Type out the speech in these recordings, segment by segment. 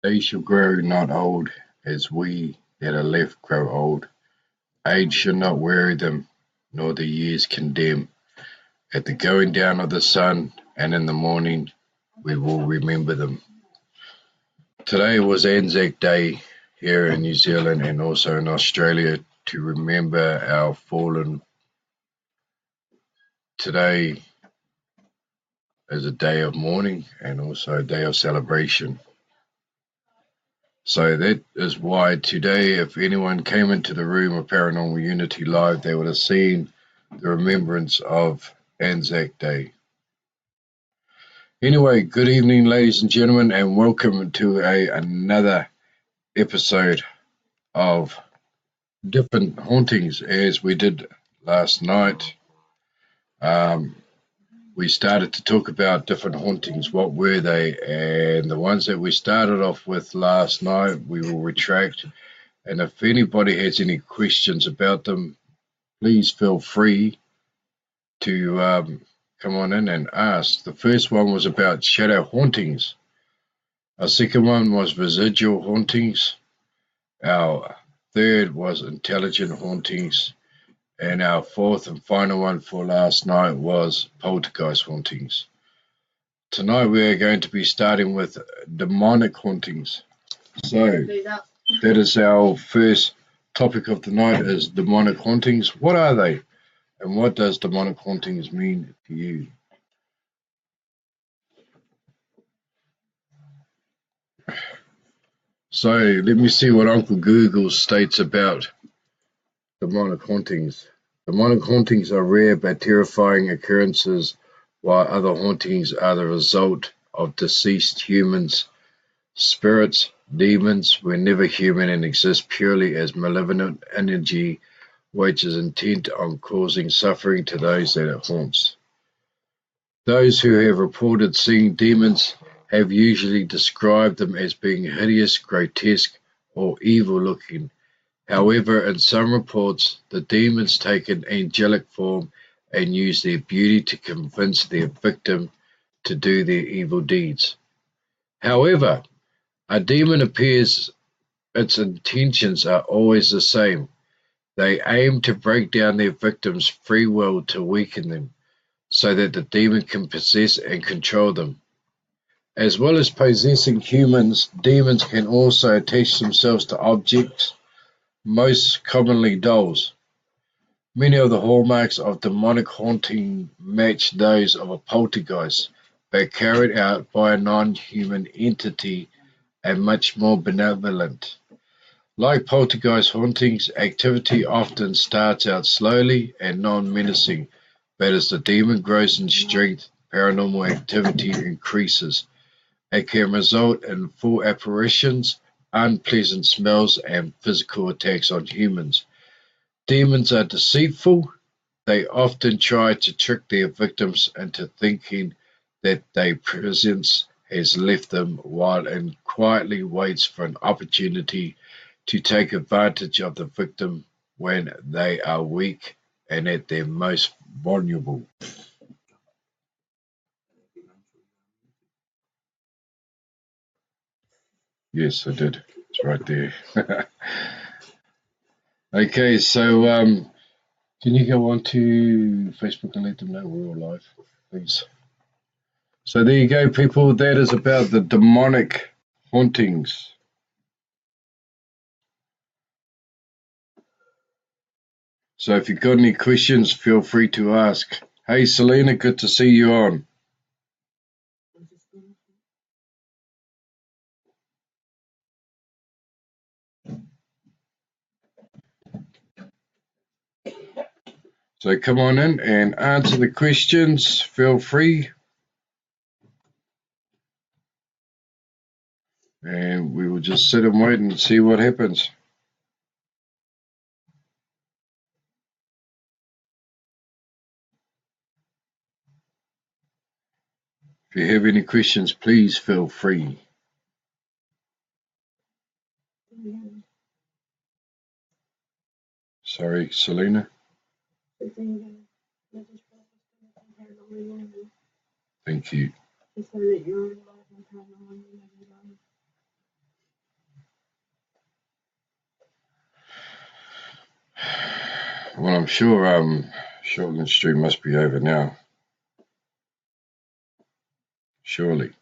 They shall grow not old, as we that are left grow old. Age shall not weary them, nor the years condemn. At the going down of the sun, and in the morning, we will remember them. Today was Anzac Day here in New Zealand and also in Australia to remember our fallen. Today is a day of mourning and also a day of celebration. So that is why today, if anyone came into the room of Paranormal Unity Live, they would have seen the remembrance of Anzac Day. Anyway, good evening, ladies and gentlemen, and welcome to another episode of Different Hauntings. As we did last night, we started to talk about different hauntings. What were they? And the ones that we started off with last night, we will retract. And if anybody has any questions about them, please feel free to come on in and ask. The first one was about shadow hauntings. Our second one was residual hauntings. Our third was intelligent hauntings. And our fourth and final one for last night was poltergeist hauntings. Tonight we are going to be starting with demonic hauntings. So that is our first topic of the night, is demonic hauntings. What are they? And what does demonic hauntings mean to you? So let me see what Uncle Google states about demonic hauntings. Demonic hauntings are rare but terrifying occurrences, while other hauntings are the result of deceased humans. Spirits, demons, were never human and exist purely as malevolent energy which is intent on causing suffering to those that it haunts. Those who have reported seeing demons have usually described them as being hideous, grotesque, or evil-looking. However, in some reports, the demons take an angelic form and use their beauty to convince their victim to do their evil deeds. However, a demon appears, its intentions are always the same. They aim to break down their victim's free will to weaken them, so that the demon can possess and control them. As well as possessing humans, demons can also attach themselves to objects, most commonly dolls. Many of the hallmarks of demonic haunting match those of a poltergeist, but carried out by a non-human entity and much more benevolent. Like poltergeist hauntings, activity often starts out slowly and non-menacing, but as the demon grows in strength, paranormal activity increases. It can result in full apparitions, unpleasant smells, and physical attacks on humans. Demons are deceitful. They often try to trick their victims into thinking that their presence has left them, while it quietly waits for an opportunity to take advantage of the victim when they are weak and at their most vulnerable. Yes, I did. It's right there. Okay, so can you go on to Facebook and let them know we're all live, please? So there you go, people. That is about the demonic hauntings. So if you've got any questions, feel free to ask. Hey, Selena, good to see you on. So come on in and answer the questions. Feel free. And we will just sit and wait and see what happens. If you have any questions, please feel free. Sorry, Selena. Thank you. Well, I'm sure Shortland Street must be over now. Surely.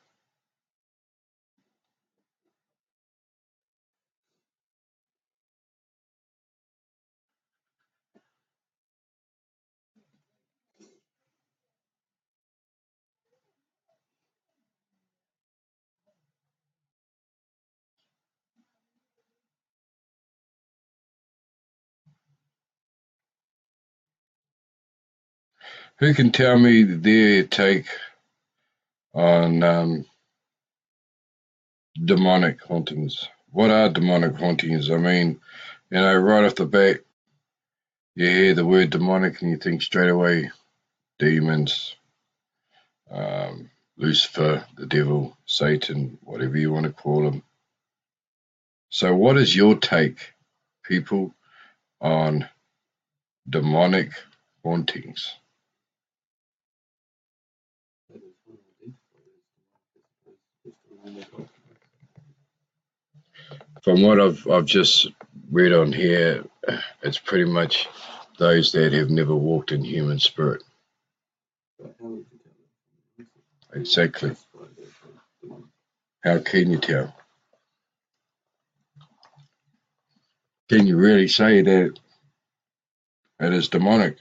Who can tell me their take on demonic hauntings? What are demonic hauntings? I mean, right off the bat, you hear the word demonic and you think straight away demons, Lucifer, the devil, Satan, whatever you want to call him. So what is your take, people, on demonic hauntings? From what I've just read on here, it's pretty much those that have never walked in human spirit. Exactly. How can you tell? Can you really say that it is demonic?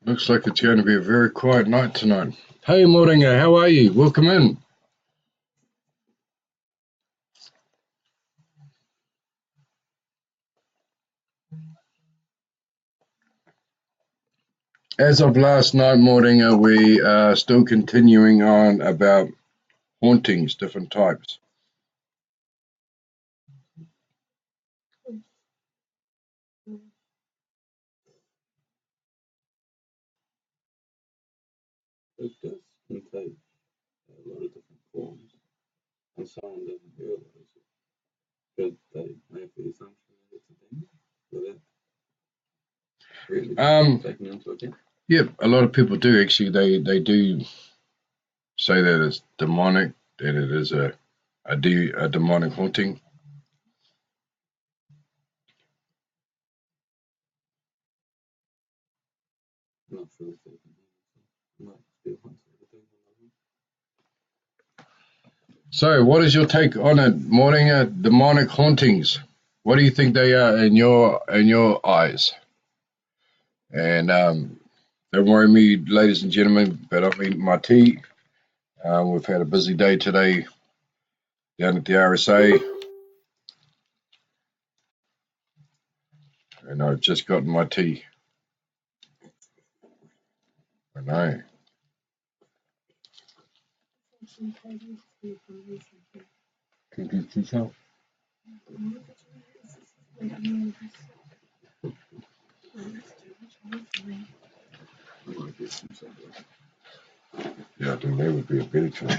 Looks like it's going to be a very quiet night tonight. Hey, Moringa, how are you? Welcome in. As of last night, Moringa, we are still continuing on about hauntings, different types. It does contain a lot of different forms, and someone doesn't realize it, but they make the assumption that it's a demon without really taking into account. Yeah, a lot of people do actually. They do say that it's demonic, that it is a demonic haunting. Not sure if they can might be haunted with a demon. So, what is your take on it, Moringa? Demonic hauntings. What do you think they are in your eyes? And don't worry me, ladies and gentlemen, but I'm eating my tea. We've had a busy day today down at the RSA, and I've just gotten my tea. I know. Yeah, I think that would be a better choice.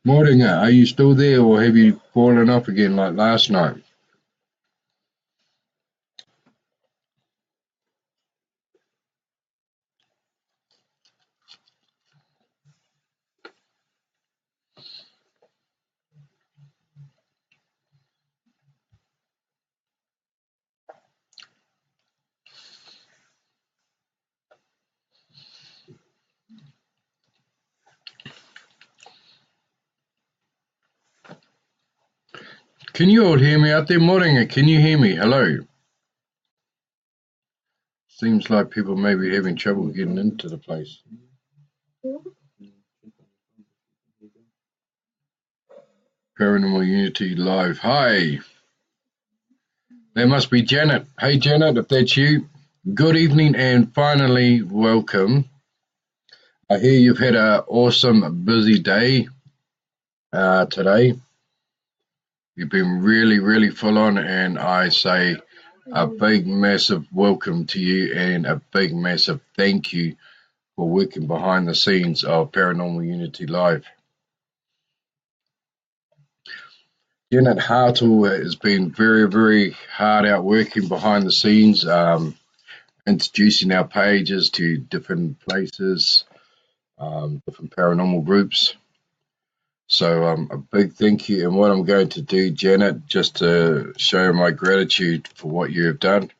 Moringa, are you still there, or have you fallen off again like last night? Can you all hear me out there, Moringa? Can you hear me? Hello. Seems like people may be having trouble getting into the place. Paranormal Unity Live. Hi. That must be Janet. Hey, Janet, if that's you, good evening and finally welcome. I hear you've had an awesome, busy day today. You've been really, really full on, and I say a big, massive welcome to you and a big, massive thank you for working behind the scenes of Paranormal Unity Live. Janet Hartle has been very, very hard out working behind the scenes, introducing our pages to different places, different paranormal groups. So a big thank you. And what I'm going to do, Janet, just to show my gratitude for what you have done.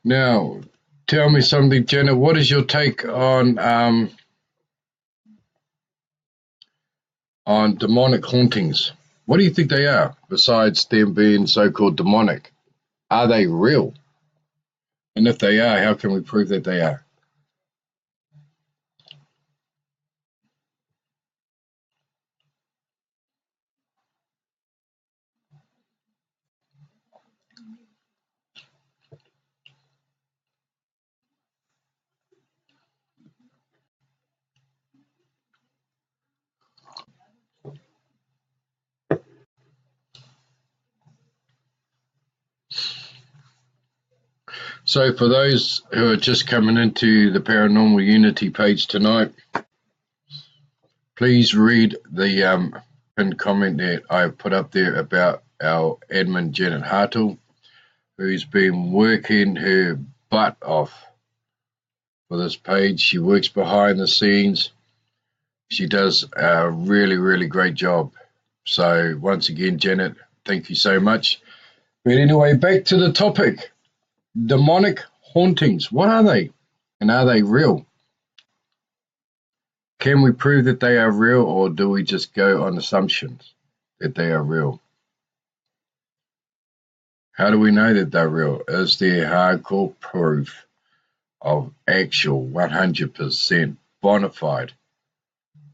Now, tell me something, Janet. What is your take on demonic hauntings? What do you think they are, besides them being so-called demonic? Are they real? And if they are, how can we prove that they are? So for those who are just coming into the Paranormal Unity page tonight, please read the pinned comment that I put up there about our admin, Janet Hartle, who's been working her butt off for this page. She works behind the scenes. She does a really, really great job. So once again, Janet, thank you so much. But anyway, back to the topic. Demonic hauntings. What are they? And are they real? Can we prove that they are real, or do we just go on assumptions that they are real? How do we know that they're real? Is there hardcore proof of actual 100% bona fide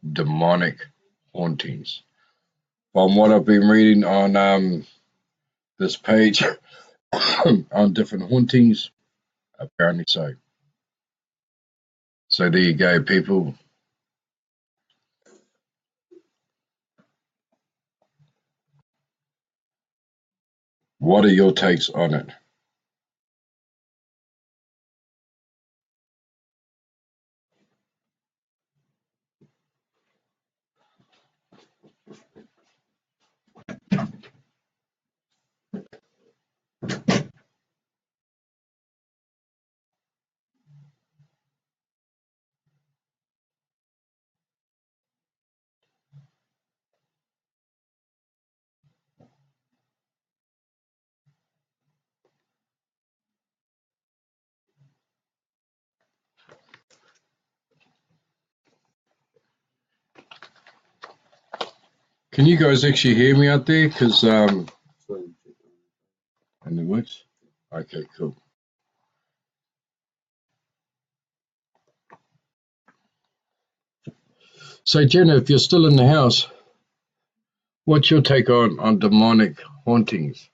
demonic hauntings? From what I've been reading on this page on different hauntings, apparently so. So there you go, people. What are your takes on it? Can you guys actually hear me out there? Because and it works. Okay, cool. So Jenna, if you're still in the house, what's your take on demonic hauntings?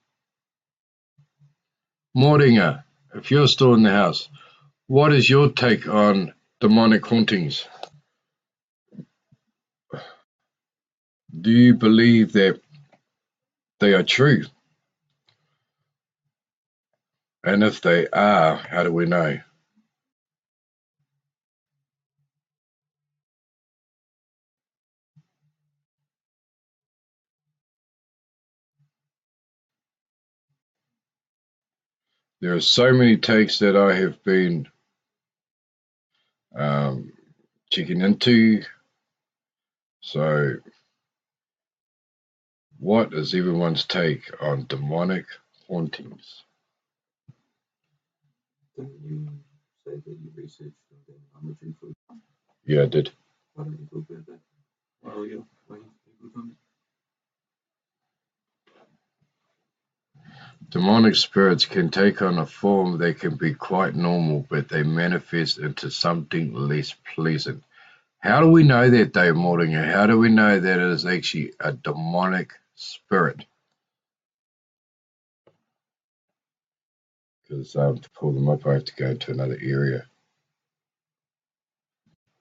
Mordinger, if you're still in the house, what is your take on demonic hauntings? Do you believe that they are true? And if they are, how do we know? There are so many takes that I have been checking into. So what is everyone's take on demonic hauntings? Didn't you say that you researched something on the tree food? Yeah, I did. Why don't you talk about that? While you're waiting for people to come in. Demonic spirits can take on a form that can be quite normal, but they manifest into something less pleasant. How do we know that, Dave Mordinger? How do we know that it is actually a demonic spirit? Because to pull them up, I have to go into another area.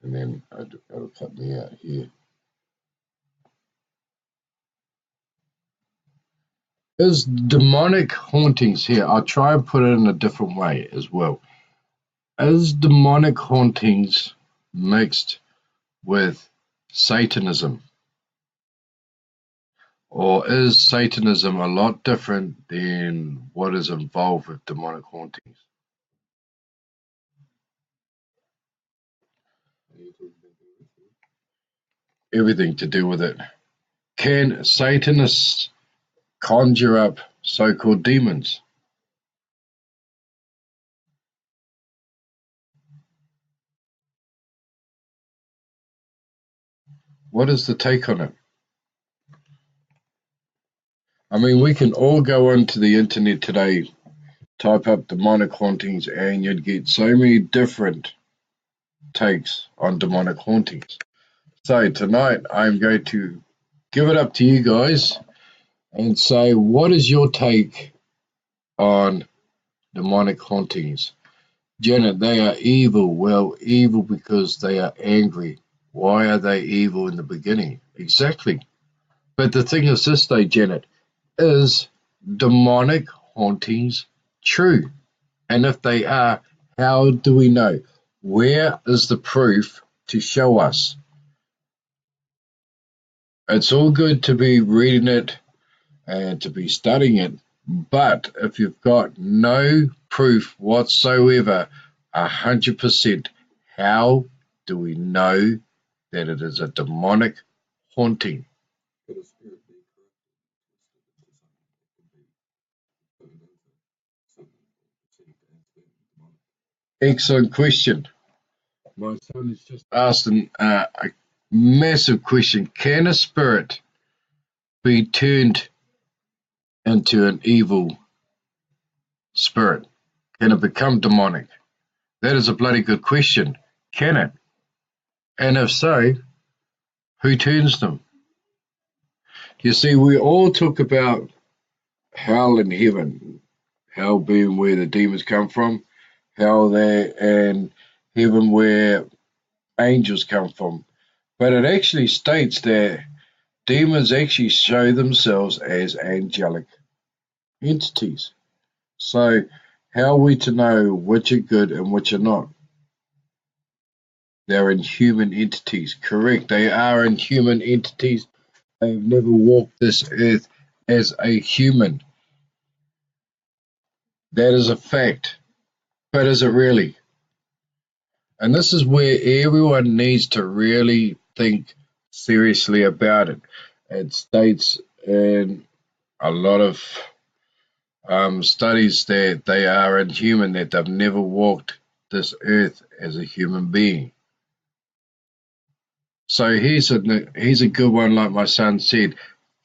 And then it'll cut me out here. Is demonic hauntings here? I'll try and put it in a different way as well. Is demonic hauntings mixed with Satanism? Or is Satanism a lot different than what is involved with demonic hauntings? Everything to do with it. Can Satanists conjure up so-called demons? What is the take on it? I mean, we can all go onto the internet today, type up demonic hauntings, and you'd get so many different takes on demonic hauntings. So tonight I'm going to give it up to you guys and say, what is your take on demonic hauntings? Janet, they are evil. Well, evil because they are angry. Why are they evil in the beginning? Exactly. But the thing is this though, Janet, is demonic hauntings true? And if they are, how do we know? Where is the proof to show us? It's all good to be reading it and to be studying it, but if you've got no proof whatsoever, 100%, how do we know that it is a demonic haunting? Could a spirit be corrupted into something that could be turned into something perceived as being demonic? Excellent question. My son has just asked a massive question. Can a spirit be turned into an evil spirit? Can it become demonic? That is a bloody good question. Can it? And if so, who turns them? You see, we all talk about hell and heaven, hell being where the demons come from, hell there, and heaven where angels come from. But it actually states that demons actually show themselves as angelic entities. So, how are we to know which are good and which are not? They're inhuman entities. Correct, they are inhuman entities. They've never walked this earth as a human. That is a fact. But is it really? And this is where everyone needs to really think seriously about it. It states in a lot of studies that they are inhuman, that they've never walked this earth as a human being. So here's a good one, like my son said.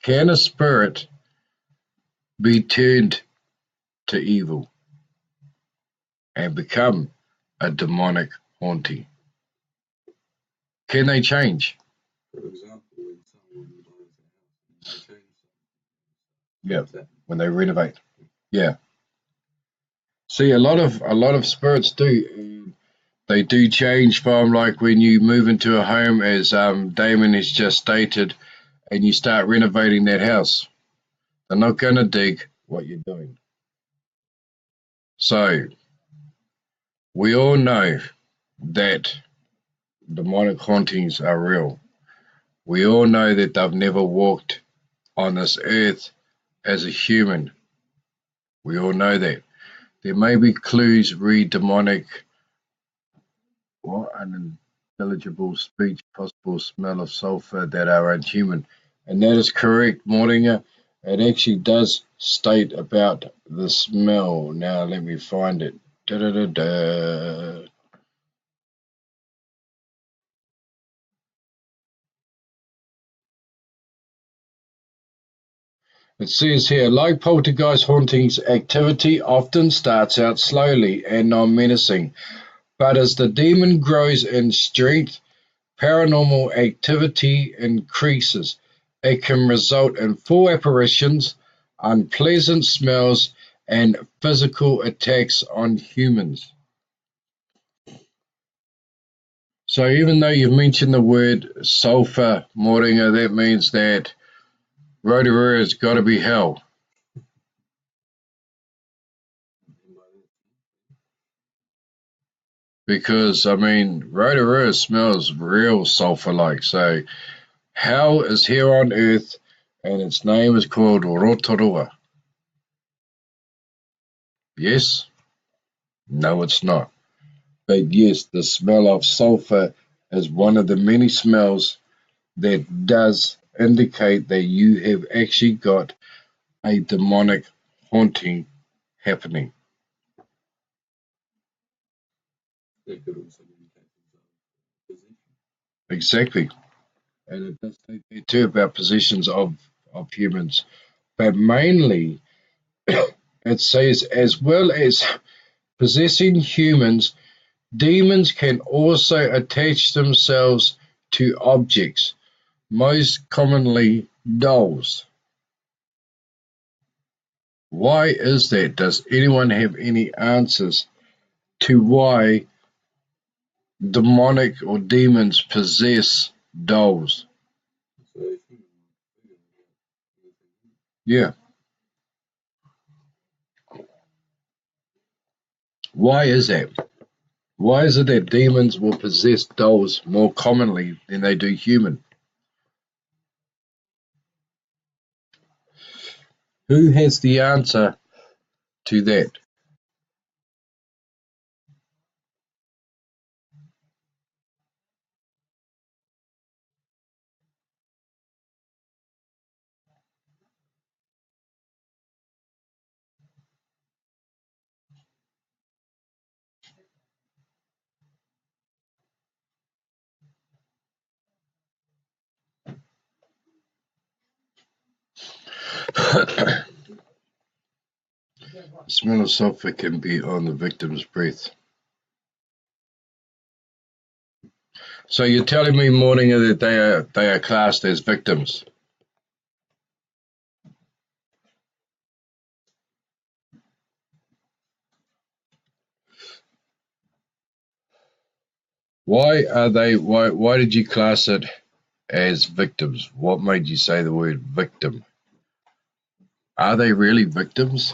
Can a spirit be turned to evil and become a demonic haunting? Can they change? For example, when someone buys a house and they change Yeah, something, when they renovate. Yeah. See, a lot of spirits do. They do change from, like, when you move into a home, as Damon has just stated, and you start renovating that house. They're not going to dig what you're doing. So we all know that demonic hauntings are real. We all know that they've never walked on this earth as a human. We all know that. There may be clues, read demonic, or unintelligible speech, possible smell of sulfur that are unhuman. And that is correct, Mordinger. It actually does state about the smell. Now let me find it. Da, da, da, da. It says here, like poltergeist hauntings, activity often starts out slowly and non-menacing, but as the demon grows in strength, paranormal activity increases. It can result in full apparitions, unpleasant smells, and physical attacks on humans. So even though you've mentioned the word sulfur, Moringa, that means that Rotorua's got to be hell. Because, I mean, Rotorua smells real sulfur-like. So hell is here on Earth, and its name is called Rotorua. Yes? No, it's not. But yes, the smell of sulfur is one of the many smells that does indicate that you have actually got a demonic haunting happening. It could also indicate possession. Exactly. And it does say there too about possessions of humans. But mainly, it says as well as possessing humans, demons can also attach themselves to objects, most commonly dolls. Why is that? Does anyone have any answers to why demonic or demons possess dolls? So if you Yeah. Why is that? Why is it that demons will possess dolls more commonly than they do human? Who has the answer to that? The smell of sulfur can be on the victim's breath. So you're telling me, Morninger, that they are classed as victims? Why are they? Why did you class it as victims? What made you say the word victim? Are they really victims,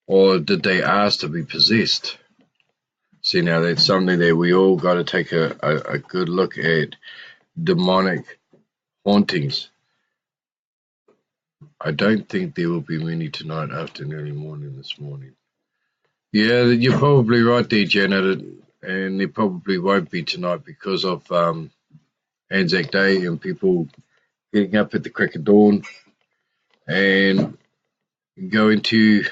or did they ask to be possessed? See, now that's something that we all got to take a good look at. Demonic hauntings. I don't think there will be many tonight after early morning this morning. Yeah, you're probably right there, Janet, and there probably won't be tonight because of Anzac Day and people getting up at the crack of dawn and going to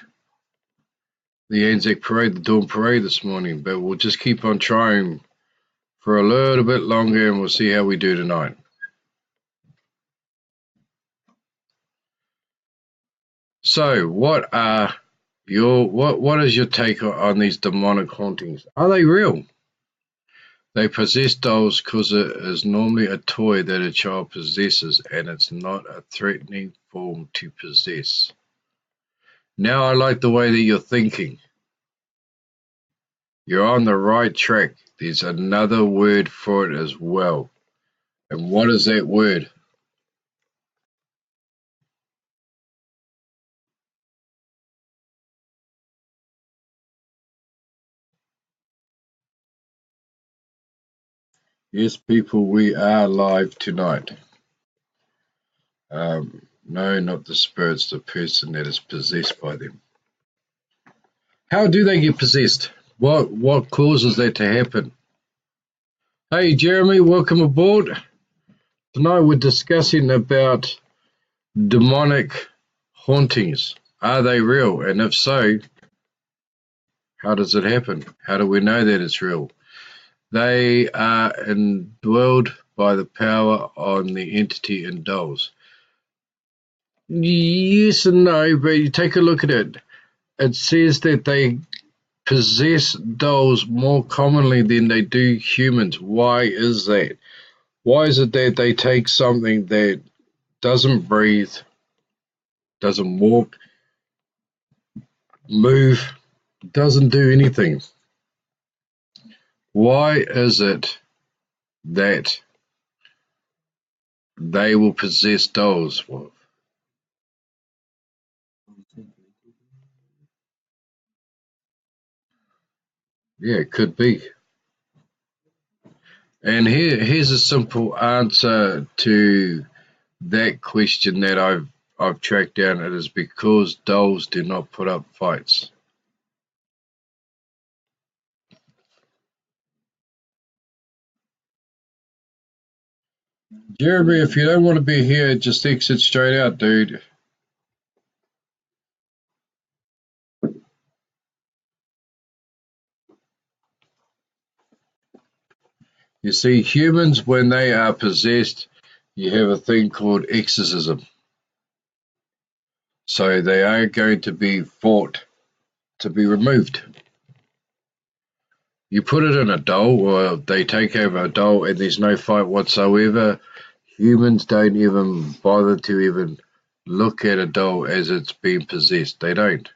the Anzac Parade, the Dawn Parade this morning. But we'll just keep on trying for a little bit longer and we'll see how we do tonight. So, what is your take on these demonic hauntings? Are they real? They possess dolls because it is normally a toy that a child possesses and it's not a threatening form to possess. Now I like the way that you're thinking. You're on the right track. There's another word for it as well. And what is that word? Yes, people, we are live tonight. No, not the spirits, the person that is possessed by them. How do they get possessed? What causes that to happen? Hey, Jeremy, welcome aboard. Tonight we're discussing about demonic hauntings. Are they real? And if so, how does it happen? How do we know that it's real? They are indwelled by the power on the entity in dolls. Yes and no, but you take a look at it. It says that they possess dolls more commonly than they do humans. Why is that? Why is it that they take something that doesn't breathe, doesn't walk, move, doesn't do anything? Why is it that they will possess dolls? Well, yeah, it could be. And here's a simple answer to that question that I've tracked down. It is because dolls do not put up fights. Jeremy, if you don't want to be here, just exit straight out, dude. You see, humans, when they are possessed, you have a thing called exorcism. So they are going to be fought to be removed. You put it in a doll, or they take over a doll, and there's no fight whatsoever. Humans don't even bother to even look at a doll as it's being possessed. They don't.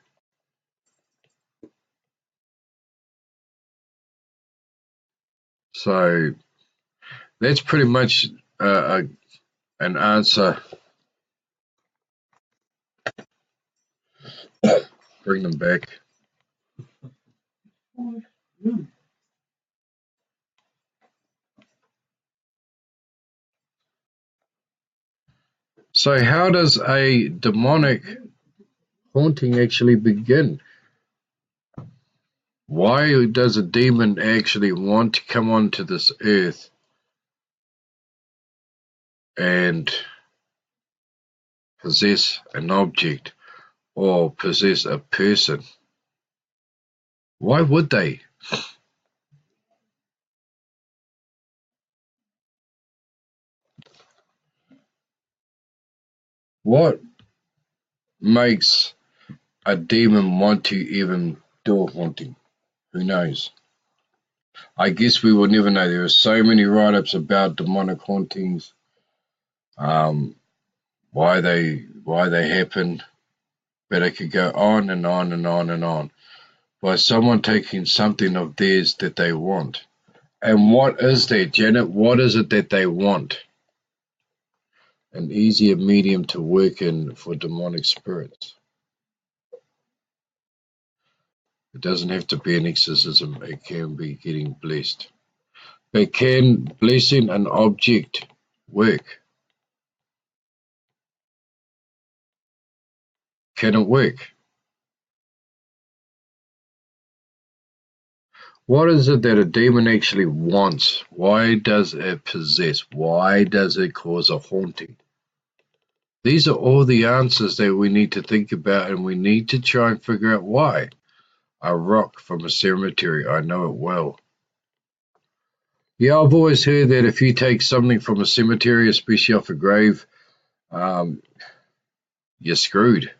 So that's pretty much an answer. Bring them back. So how does a demonic haunting actually begin? Why does a demon actually want to come onto this earth and possess an object or possess a person? Why would they? What makes a demon want to even do a haunting? Who knows? I guess we will never know. There are so many write-ups about demonic hauntings, um, why they happen, but it could go on and on and on and on by someone taking something of theirs that they want. And what is that, Janet? What is it that they want? An easier medium to work in for demonic spirits. It doesn't have to be an exorcism. It can be getting blessed. But can blessing an object work? Can it work? What is it that a demon actually wants? Why does it possess? Why does it cause a haunting? These are all the answers that we need to think about, and we need to try and figure out why. A rock from a cemetery, I know it well. Yeah, I've always heard that if you take something from a cemetery, especially off a grave, um, you're screwed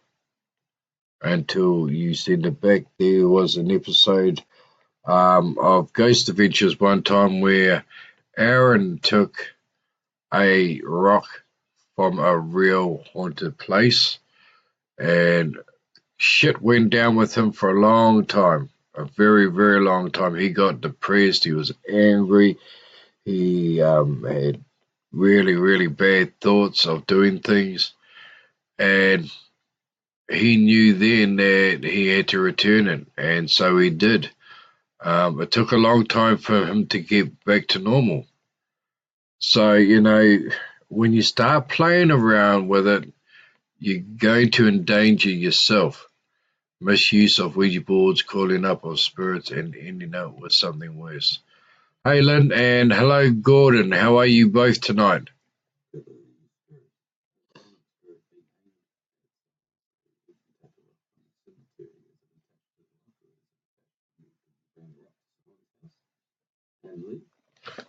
until you send it back. There was an episode of Ghost Adventures one time where Aaron took a rock from a real haunted place, and shit went down with him for a long time, a very, very long time. He got depressed. He was angry. He had really, really bad thoughts of doing things, and he knew then that he had to return it, and so he did. It took a long time for him to get back to normal. So, when you start playing around with it, you're going to endanger yourself. Misuse of Ouija boards, calling up of spirits, and ending up with something worse. Hey, Lynn, and hello, Gordon. How are you both tonight?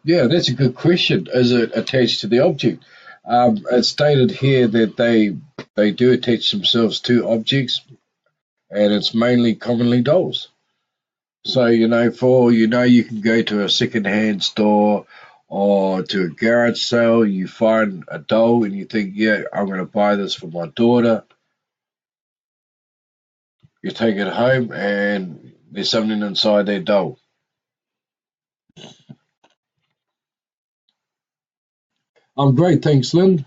Yeah, that's a good question. Is it attached to the object? It's stated here that they They do attach themselves to objects, and it's mainly commonly dolls. So, for all you can go to a second-hand store or to a garage sale, you find a doll and you think, yeah, I'm going to buy this for my daughter. You take it home and there's something inside that doll. I'm great, thanks, Lynn.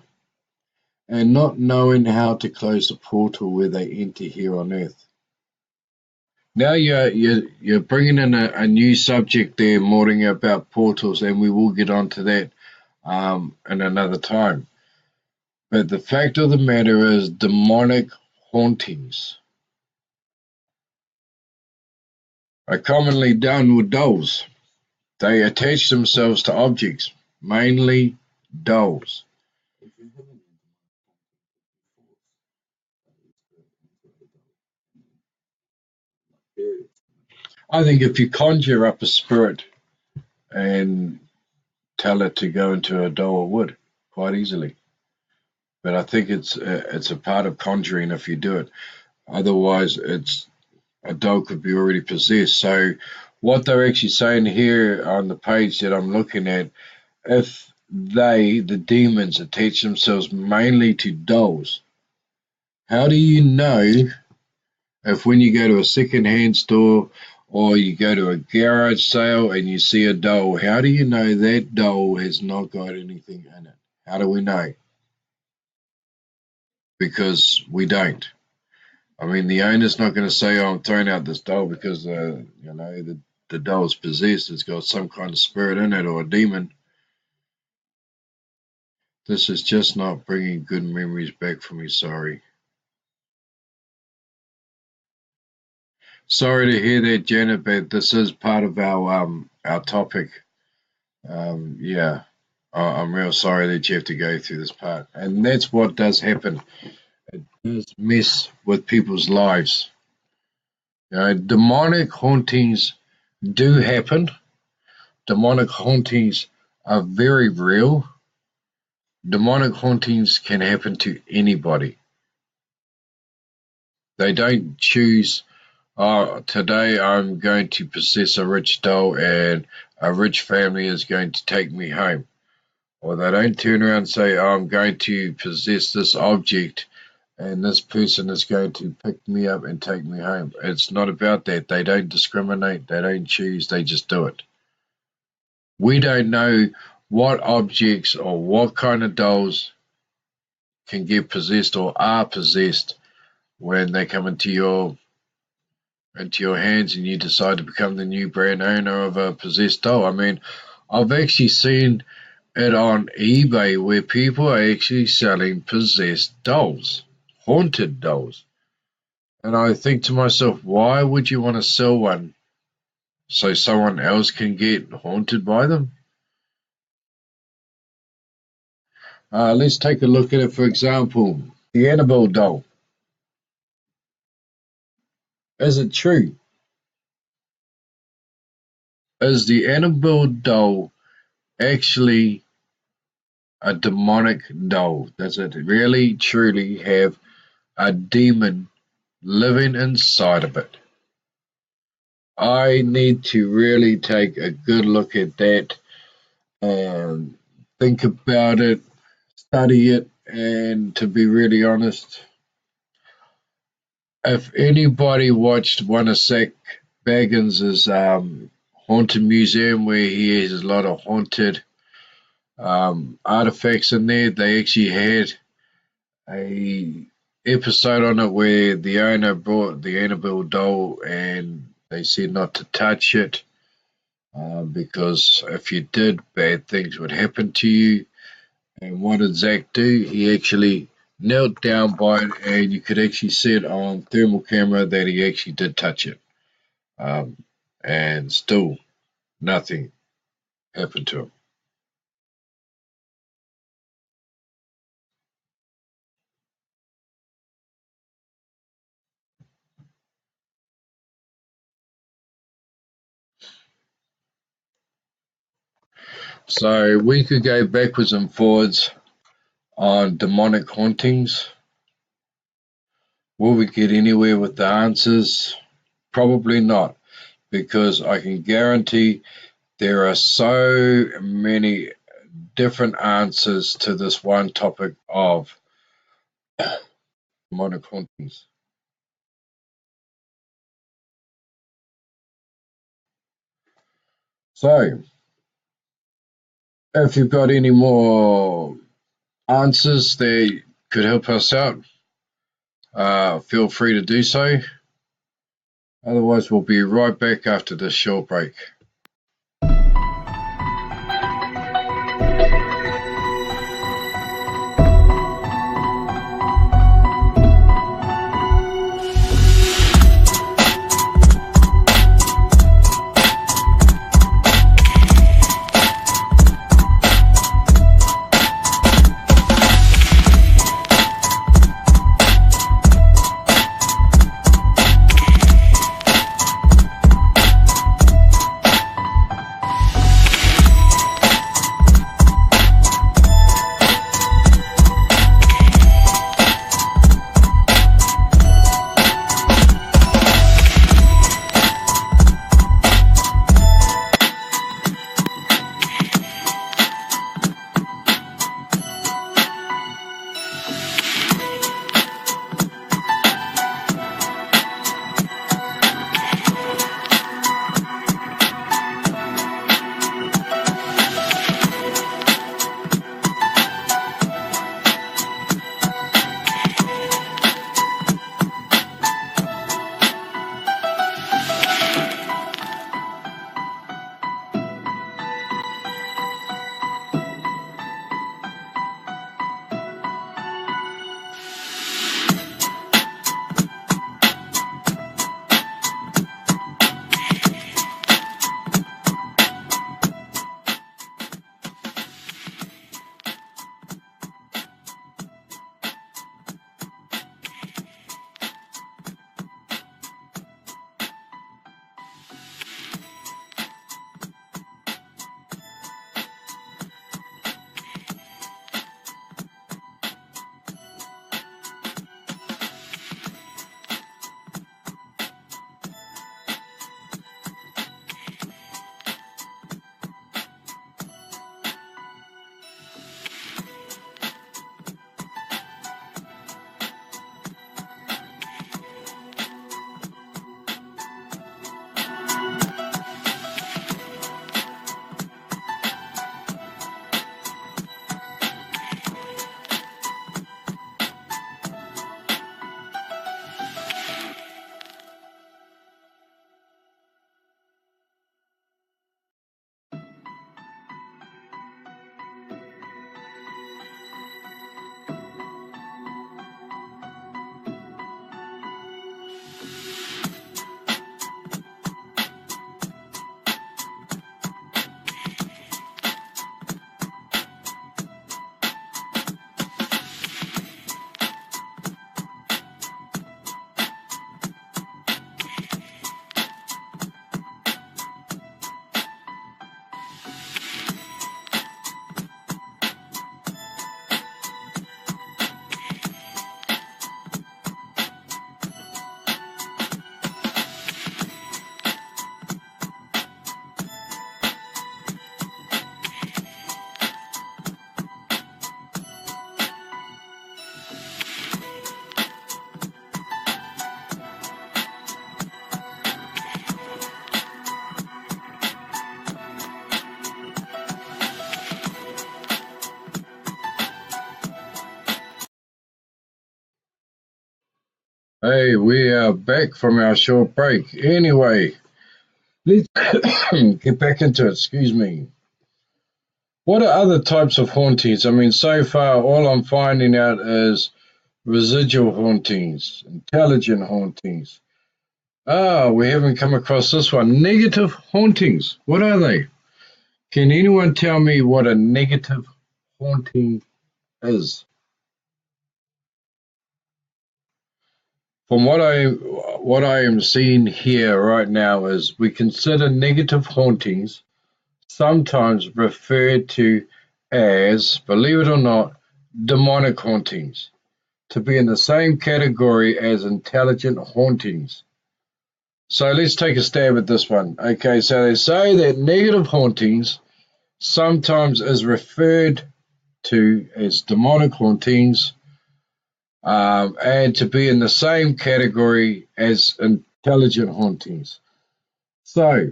And not knowing how to close the portal where they enter here on Earth. Now you're bringing in a new subject there, Morning, about portals, and we will get onto that in another time. But the fact of the matter is, demonic hauntings are commonly done with dolls. They attach themselves to objects, mainly dolls. If you haven't been period. I think if you conjure up a spirit and tell it to go into a doll, it would quite easily. But I think it's a part of conjuring if you do it. Otherwise, a doll could be already possessed. So what they're actually saying here on the page that I'm looking at, if the demons, attach themselves mainly to dolls, how do you know if when you go to a second-hand store or you go to a garage sale and you see a doll, how do you know that doll has not got anything in it? How do we know? Because we don't. I mean, the owner's not going to say, "Oh, I'm throwing out this doll because the doll's possessed. It's got some kind of spirit in it or a demon." This is just not bringing good memories back for me. Sorry. Sorry to hear that, Janet, but this is part of our topic. Yeah, I'm real sorry that you have to go through this part, and that's what does happen. It does mess with people's lives. Demonic hauntings do happen. Demonic hauntings are very real. Demonic hauntings can happen to anybody. They don't choose, "Oh, today I'm going to possess a rich doll and a rich family is going to take me home." Or they don't turn around and say, "Oh, I'm going to possess this object and this person is going to pick me up and take me home." It's not about that. They don't discriminate. They don't choose. They just do it. We don't know what objects or what kind of dolls can get possessed or are possessed when they come into your hands and you decide to become the new brand owner of a possessed doll. I mean, I've actually seen it on eBay where people are actually selling possessed dolls, haunted dolls. And I think to myself, why would you want to sell one so someone else can get haunted by them? Let's take a look at it. For example, the Annabelle doll. Is it true? Is the Annabelle doll actually a demonic doll? Does it really truly have a demon living inside of it? I need to really take a good look at that and think about it, study it, and to be really honest, if anybody watched one of Zak Bagans' haunted museum where he has a lot of haunted artifacts in there, they actually had a episode on it where the owner brought the Annabelle doll and they said not to touch it because if you did, bad things would happen to you. And what did Zak do? He actually knelt down by it, and you could actually see it on thermal camera that he actually did touch it. And still nothing happened to him. So we could go backwards and forwards on demonic hauntings. Will we get anywhere with the answers? Probably not, because I can guarantee there are so many different answers to this one topic of demonic hauntings. So, if you've got any more answers that could help us out, feel free to do so. Otherwise, we'll be right back after this short break. Hey, we are back from our short break. Anyway, let's get back into it. Excuse me. What are other types of hauntings? I mean, so far, all I'm finding out is residual hauntings, intelligent hauntings. We haven't come across this one. Negative hauntings. What are they? Can anyone tell me what a negative haunting is? From what I am seeing here right now is we consider negative hauntings sometimes referred to as, believe it or not, demonic hauntings. to be in the same category as intelligent hauntings. So let's take a stab at this one. Okay, so they say that negative hauntings sometimes is referred to as demonic hauntings, and to be in the same category as intelligent hauntings. So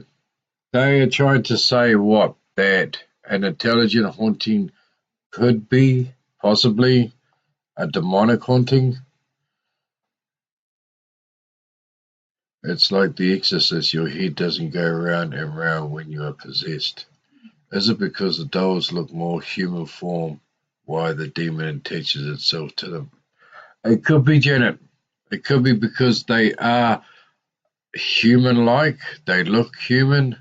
they are trying to say what? That an intelligent haunting could be possibly a demonic haunting. It's like The Exorcist, your head doesn't go round and round when you are possessed. Is it because the dolls look more human form why the demon attaches itself to them? It could be, Janet. It could be because they are human-like, they look human,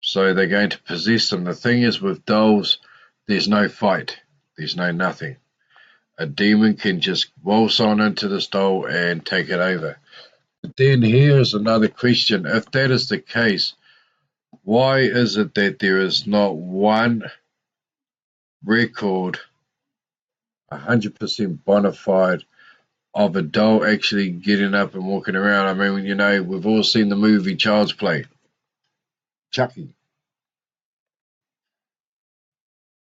so they're going to possess them. The thing is with dolls, there's no fight, there's no nothing. A demon can just waltz on into this doll and take it over. But then here's another question. If that is the case, why is it that there is not one record 100% bona fide of a doll actually getting up and walking around? I mean, you know, we've all seen the movie Child's Play. Chucky.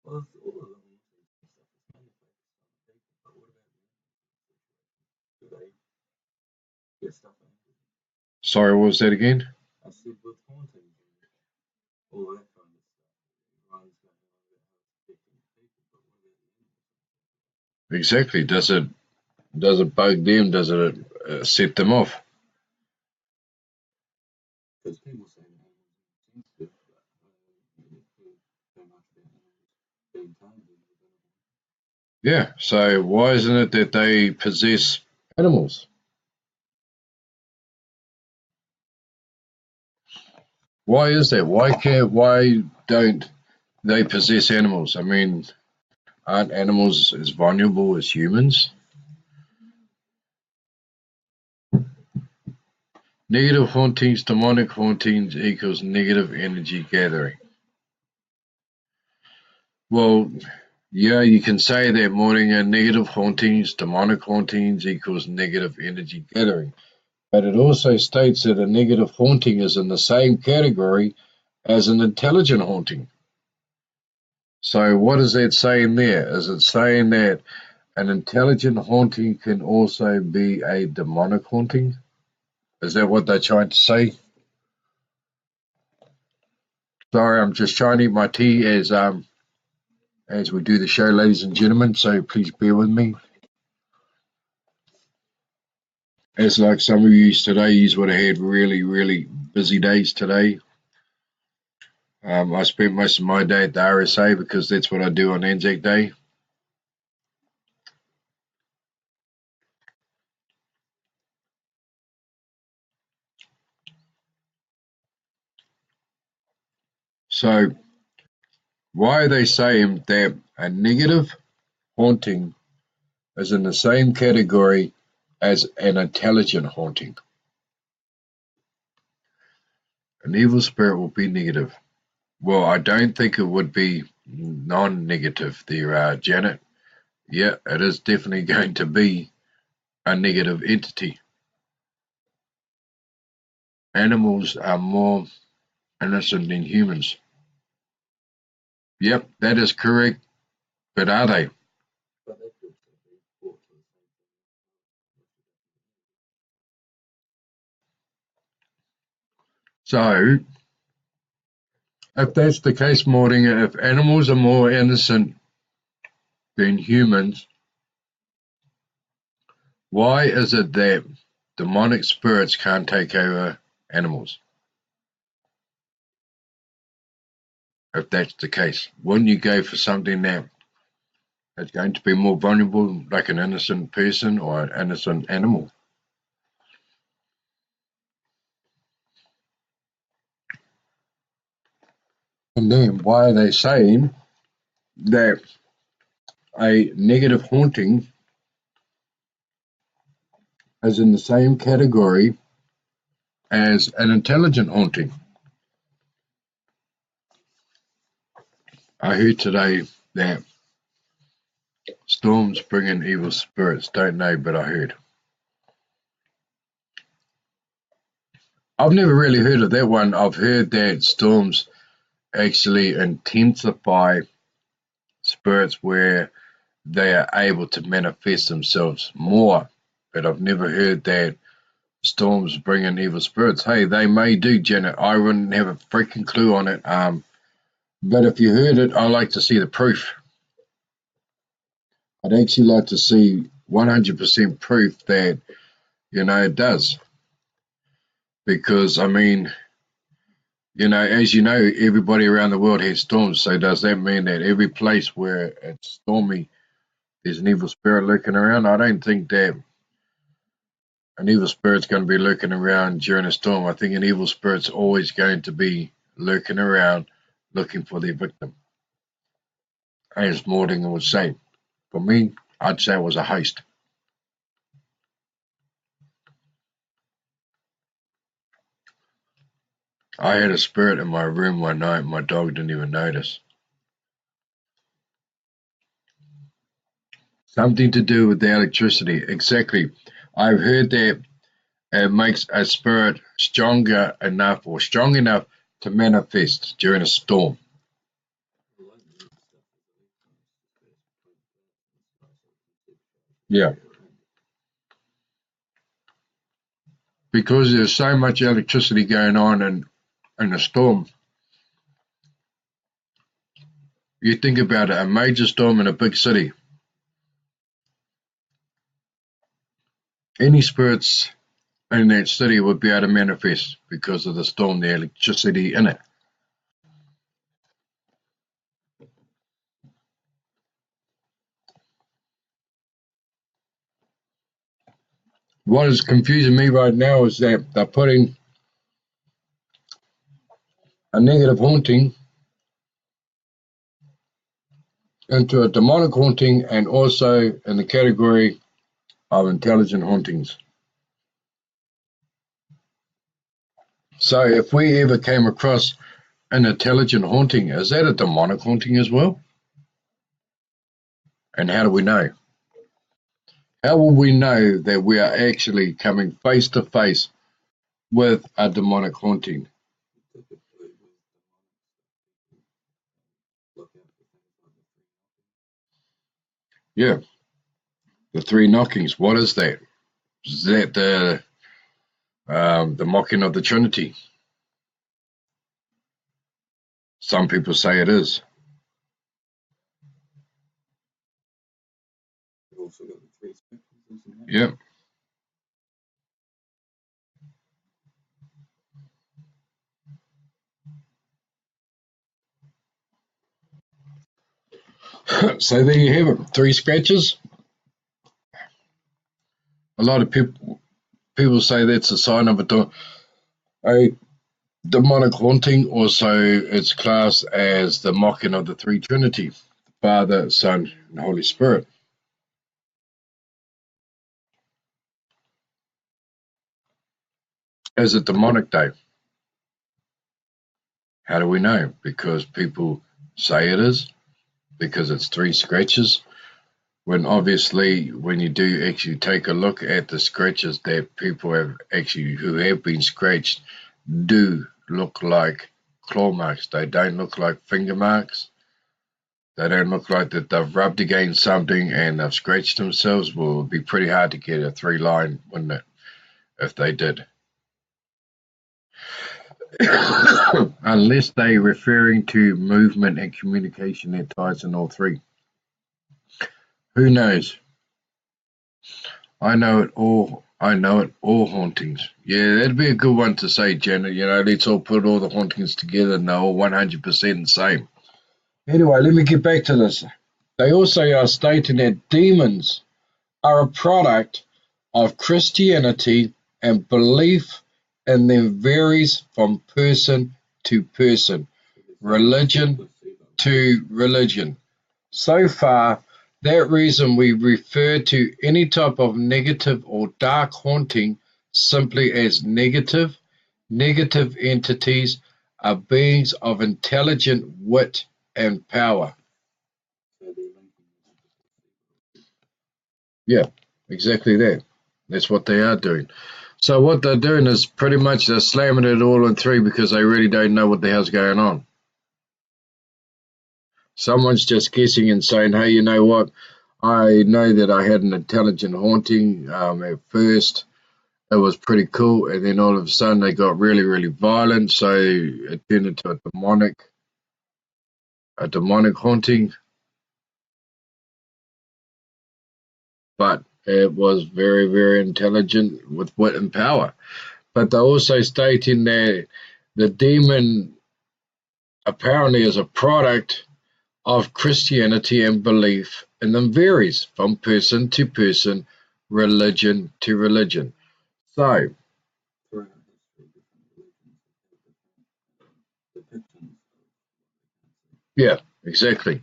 Well, it's all of them and stuff. It's mainly focused on the people, but what about the animals? Do they get stuff angry? Sorry, what was that again? I said with hauntings and all that kind of stuff. Everyone's going on about how it's affecting the people, but what about the animals? Exactly. Does it bug them? Does it set them off? Because people say that animals are sensitive, but you don't hear so much about animals being tamed and everything. Yeah. So why isn't it that they possess animals? Why is that? Why don't they possess animals? I mean, aren't animals as vulnerable as humans? Negative hauntings, demonic hauntings equals negative energy gathering. Well, yeah, you can say that, morning, and negative hauntings, demonic hauntings equals negative energy gathering. But it also states that a negative haunting is in the same category as an intelligent haunting. So what is that saying there? Is it saying that an intelligent haunting can also be a demonic haunting? Is that what they're trying to say? Sorry, I'm just trying to eat my tea as we do the show, ladies and gentlemen, so please bear with me. As like some of you today, you would have had really, really busy days today. I spent most of my day at the RSA because that's what I do on Anzac Day. So why are they saying that a negative haunting is in the same category as an intelligent haunting? An evil spirit will be negative. Well, I don't think it would be non-negative there, Janet. Yeah, it is definitely going to be a negative entity. Animals are more innocent than humans. Yep, that is correct. But are they? But they could also be brought to the same thing. So, if that's the case, Morning, if animals are more innocent than humans, why is it that demonic spirits can't take over animals? If that's the case, wouldn't you go for something that is going to be more vulnerable, like an innocent person or an innocent animal? And then why are they saying that a negative haunting is in the same category as an intelligent haunting? I heard today that Storms bring in evil spirits. Don't know, but I heard. I've never really heard of that one. I've heard that storms actually intensify spirits where they are able to manifest themselves more. But I've never heard that storms bring in evil spirits. Hey, they may do, Janet. I wouldn't have a freaking clue on it. But if you heard it, I like to see the proof. I'd actually like to see 100% proof that, it does. Because, I mean, as you know, everybody around the world has storms. So does that mean that every place where it's stormy, there's an evil spirit lurking around? I don't think that an evil spirit's going to be lurking around during a storm. I think an evil spirit's always going to be lurking around looking for their victim. As Mordinger would say. For me, I'd say it was a heist. I had a spirit in my room one night. My dog didn't even notice. Something to do with the electricity. Exactly. I've heard that it makes a spirit strong enough to manifest during a storm. Yeah. Because there's so much electricity going on in a storm. You think about it, a major storm in a big city. Any spirits in that city would be able to manifest because of the storm, the electricity in it. What is confusing me right now is that they're putting a negative haunting into a demonic haunting and also in the category of intelligent hauntings. So if we ever came across an intelligent haunting, is that a demonic haunting as well? And how do we know? How will we know that we are actually coming face to face with a demonic haunting? Yeah, the three knockings. What is that? Is that the mocking of the Trinity? Some people say it is. Yep. So there you have it. 3 scratches. A lot of people say that's a sign of a demonic haunting. Also, it's classed as the mocking of the three Trinity, Father, Son, and Holy Spirit. Is it demonic, Dave? How do we know? Because people say it is, because it's 3 scratches. When obviously, when you do actually take a look at the scratches that people have actually who have been scratched, do look like claw marks. They don't look like finger marks. They don't look like that they've rubbed against something and they've scratched themselves. Well, it would be pretty hard to get a 3-line, wouldn't it, if they did? Unless they're referring to movement and communication that ties in all 3. Who knows? I know it all hauntings. Yeah, that'd be a good one to say, Janet. Let's all put all the hauntings together and they're all 100% the same. Anyway, let me get back to this. They also are stating that demons are a product of Christianity and belief in them varies from person to person, religion to religion. So far, that reason we refer to any type of negative or dark haunting simply as negative. Negative entities are beings of intelligent wit and power. Yeah, exactly that. That's what they are doing. So what they're doing is pretty much they're slamming it all in three because they really don't know what the hell's going on. Someone's just guessing and saying, hey, you know what? I know that I had an intelligent haunting at first. It was pretty cool, and then all of a sudden they got really, really violent, so it turned into a demonic haunting. But it was very, very intelligent with wit and power. But they're also stating that the demon apparently is a product of Christianity, and belief in them varies from person to person, religion to religion. So, Throughout history, different religions have different depictions yeah, exactly.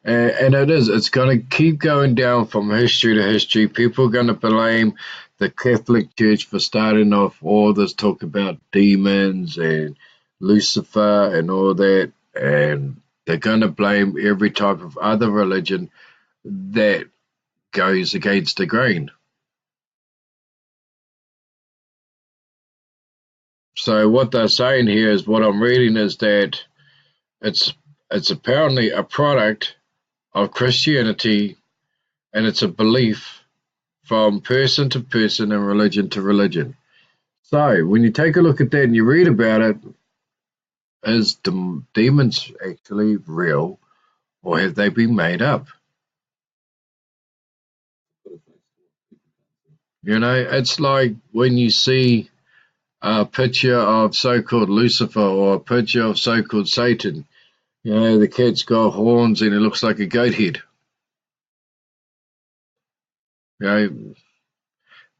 And it's going to keep going down from history to history. People are going to blame the Catholic Church for starting off all this talk about demons and Lucifer and all that. And they're going to blame every type of other religion that goes against the grain. So what they're saying here is what I'm reading is that it's it's apparently a product of Christianity, and it's a belief from person to person and religion to religion. So when you take a look at that and you read about it, is the demons actually real, or have they been made up? put a face to what people can see. You know, it's like when you see a picture of so-called Lucifer or a picture of so-called Satan. You know, the cat's got horns and it looks like a goat head. You know,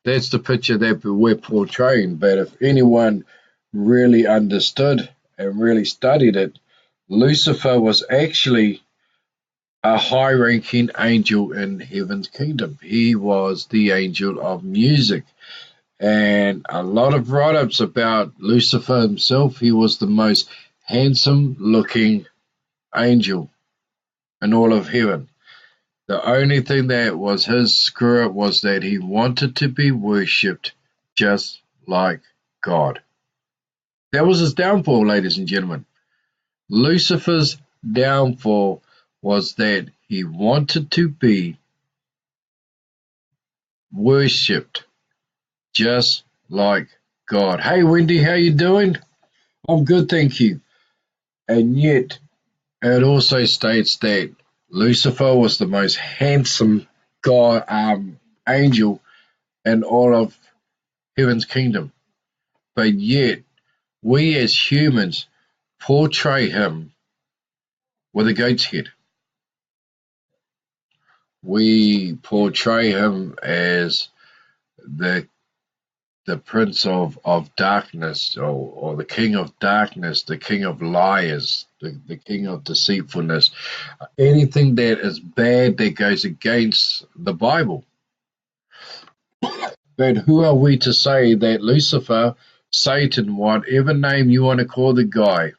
that's the picture that we're portraying. But if anyone really understood and really studied it, Lucifer was actually a high ranking angel in heaven's kingdom. He was the angel of music. And a lot of write ups about Lucifer himself. He was the most handsome looking angel in all of heaven. The only thing that was his screw up was that he wanted to be worshipped just like God. That was his downfall, ladies and gentlemen. Lucifer's downfall was that he wanted to be worshipped just like God. Hey Wendy, how you doing? I'm good, thank you. And yet it also states that Lucifer was the most handsome God angel in all of heaven's kingdom. But yet we as humans portray him with a goat's head. We portray him as the the prince of darkness, or the king of darkness, the king of liars, the king of deceitfulness, anything that is bad that goes against the Bible. But who are we to say that Lucifer, Satan, whatever name you want to call the guy,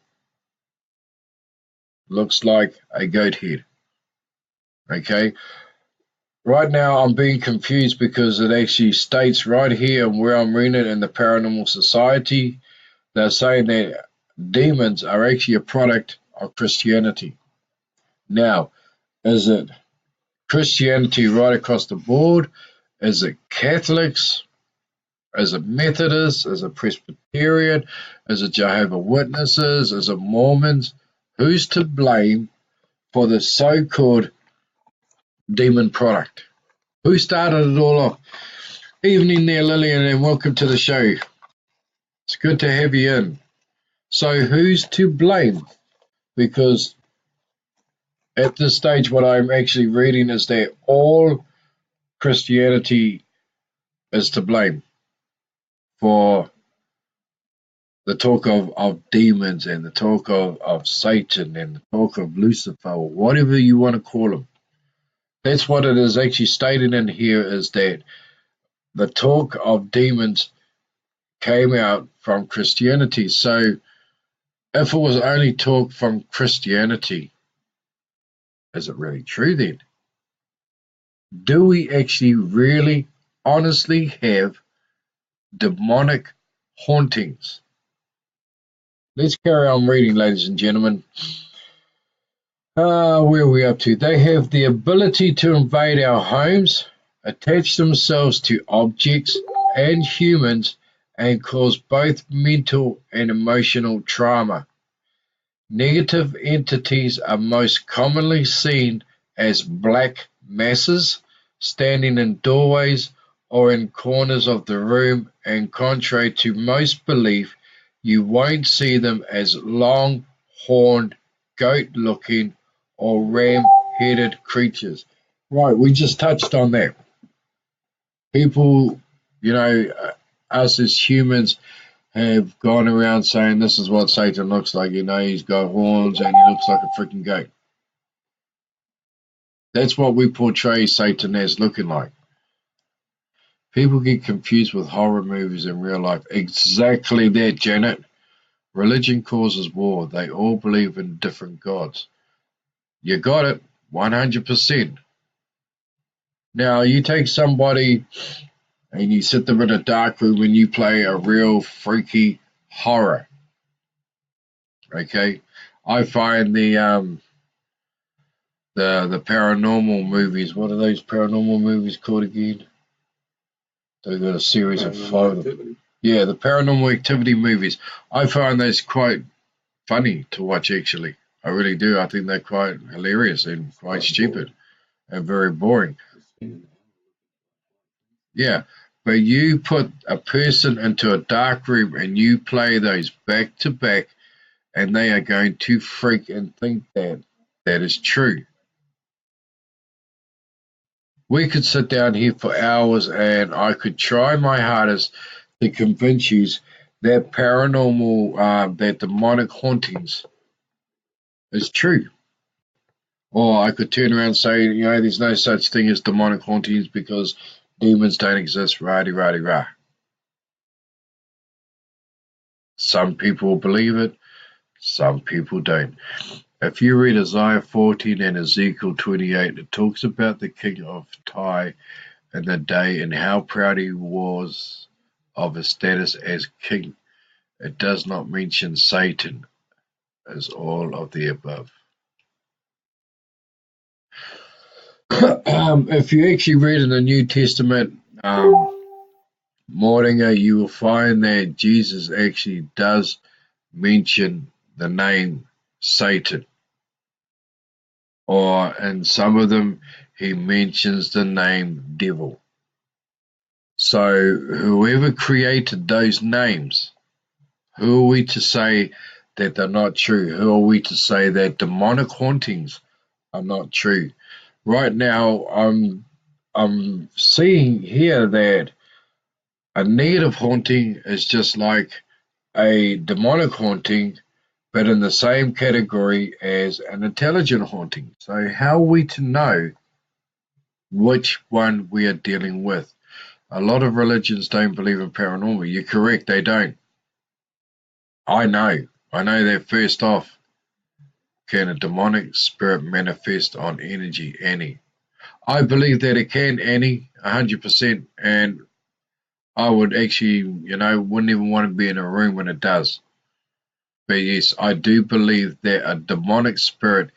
looks like a goat head? Okay, right now I'm being confused because it actually states right here where I'm reading it in the Paranormal Society. They're saying that demons are actually a product of Christianity. Now, is it Christianity right across the board? Is it Catholics? Is it Methodists? Is it Presbyterian? Is it Jehovah Witnesses? Is it Mormons? Who's to blame for the so-called demon product? Who started it all off? Evening there, Lillian, and welcome to the show. It's good to have you in. So who's to blame? Because at this stage, what I'm actually reading is that all Christianity is to blame for the talk of demons and the talk of Satan and the talk of Lucifer, or whatever you want to call him. That's what it is actually stated in here, is that the talk of demons came out from Christianity. So if it was only talk from Christianity, is it really true then? Do we actually really honestly have demonic hauntings? Let's carry on reading, ladies and gentlemen. Where are we up to? They have the ability to invade our homes, attach themselves to objects and humans, and cause both mental and emotional trauma. Negative entities are most commonly seen as black masses standing in doorways or in corners of the room, and contrary to most belief, you won't see them as long, horned, goat-looking, or ram-headed creatures. Right, we just touched on that. People, us as humans have gone around saying this is what Satan looks like. He's got horns and he looks like a freaking goat. That's what we portray Satan as looking like. People get confused with horror movies in real life. Exactly that, Janet. Religion causes war. They all believe in different gods. You got it, 100%. Now, you take somebody and you sit them in a dark room and you play a real freaky horror. Okay? I find the paranormal movies. What are those paranormal movies called again? They've got a series of five. Yeah, the Paranormal Activity movies. I find those quite funny to watch, actually. I really do. I think they're quite hilarious and quite stupid and very boring. Yeah, but you put a person into a dark room and you play those back to back, and they are going to freak and think that that is true. We could sit down here for hours and I could try my hardest to convince you that paranormal, that demonic hauntings is true. Or I could turn around and say, there's no such thing as demonic hauntings because demons don't exist, rah-de-rah-de-rah. Some people believe it, some people don't. If you read Isaiah 14 and Ezekiel 28, it talks about the king of Tyre in the day and how proud he was of his status as king. It does not mention Satan as all of the above. If you actually read in the New Testament, Mordinger, you will find that Jesus actually does mention the name Satan. Or in some of them, he mentions the name devil. So whoever created those names, who are we to say that they're not true? Who are we to say that demonic hauntings are not true? Right now, I'm seeing here that a negative haunting is just like a demonic haunting, but in the same category as an intelligent haunting. So how are we to know which one we are dealing with? A lot of religions don't believe in paranormal. You're correct, they don't. I know that first off. Can a demonic spirit manifest on energy, Annie? I believe that it can, Annie, 100%, and I would actually, wouldn't even want to be in a room when it does. But yes, I do believe that a demonic spirit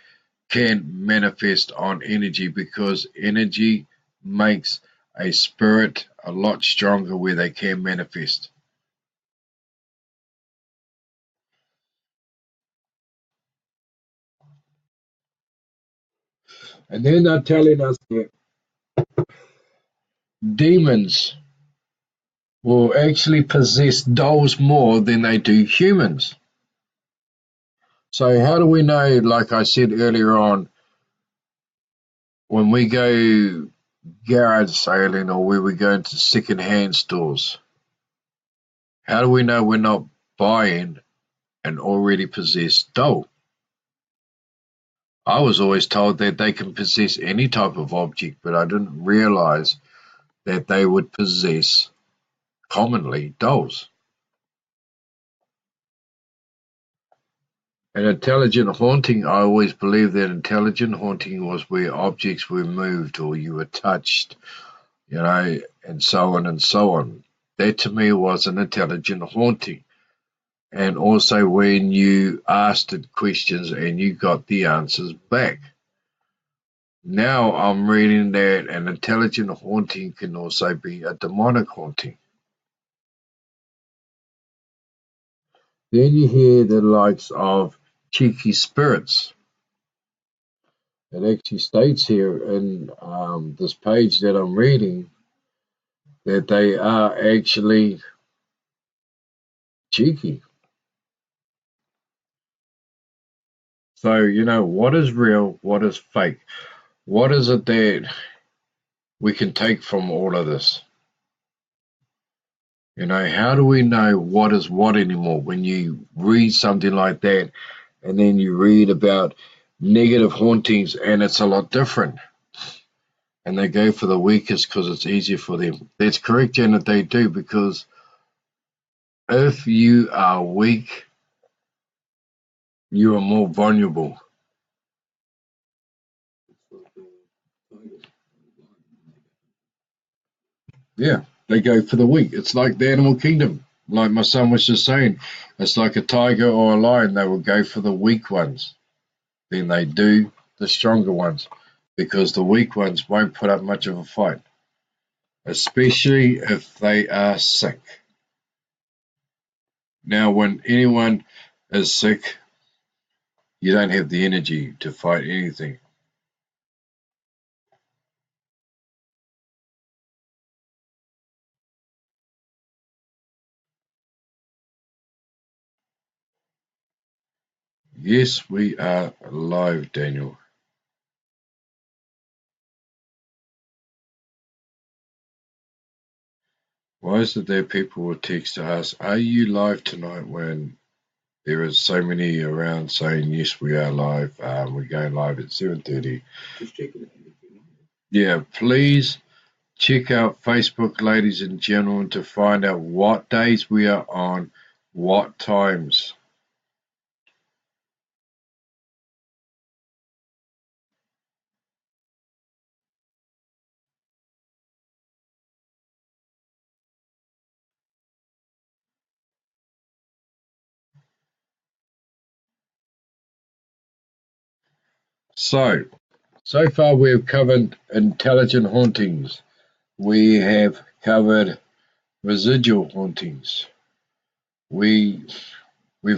can manifest on energy because energy makes a spirit a lot stronger where they can manifest. And they're not telling us that demons will actually possess dolls more than they do humans. So how do we know, like I said earlier on, when we go garage sailing or where we go into second-hand stores, how do we know we're not buying an already possessed doll? I was always told that they can possess any type of object, but I didn't realize that they would possess, commonly, dolls. An intelligent haunting, I always believed that intelligent haunting was where objects were moved or you were touched, and so on and so on. That to me was an intelligent haunting. And also when you asked it questions and you got the answers back. Now I'm reading that an intelligent haunting can also be a demonic haunting. Then you hear the likes of cheeky spirits. It actually states here in this page that I'm reading that they are actually cheeky. So, what is real? What is fake? What is it that we can take from all of this? How do we know what is what anymore when you read something like that and then you read about negative hauntings and it's a lot different? And they go for the weakest because it's easier for them. That's correct, Janet, they do, because if you are weak, you are more vulnerable. Yeah, they go for the weak. It's like the animal kingdom. Like my son was just saying, it's like a tiger or a lion. They will go for the weak ones. Then they do the stronger ones because the weak ones won't put up much of a fight, especially if they are sick. Now, when anyone is sick, you don't have the energy to fight anything. Yes, we are live, Daniel. Why is it that people will text us, are you live tonight, when there is so many around saying, yes, we are live. We're going live at 7:30. Just checking it. Yeah, please check out Facebook, ladies and gentlemen, to find out what days we are on, what times. So far we've covered intelligent hauntings. We have covered residual hauntings. We've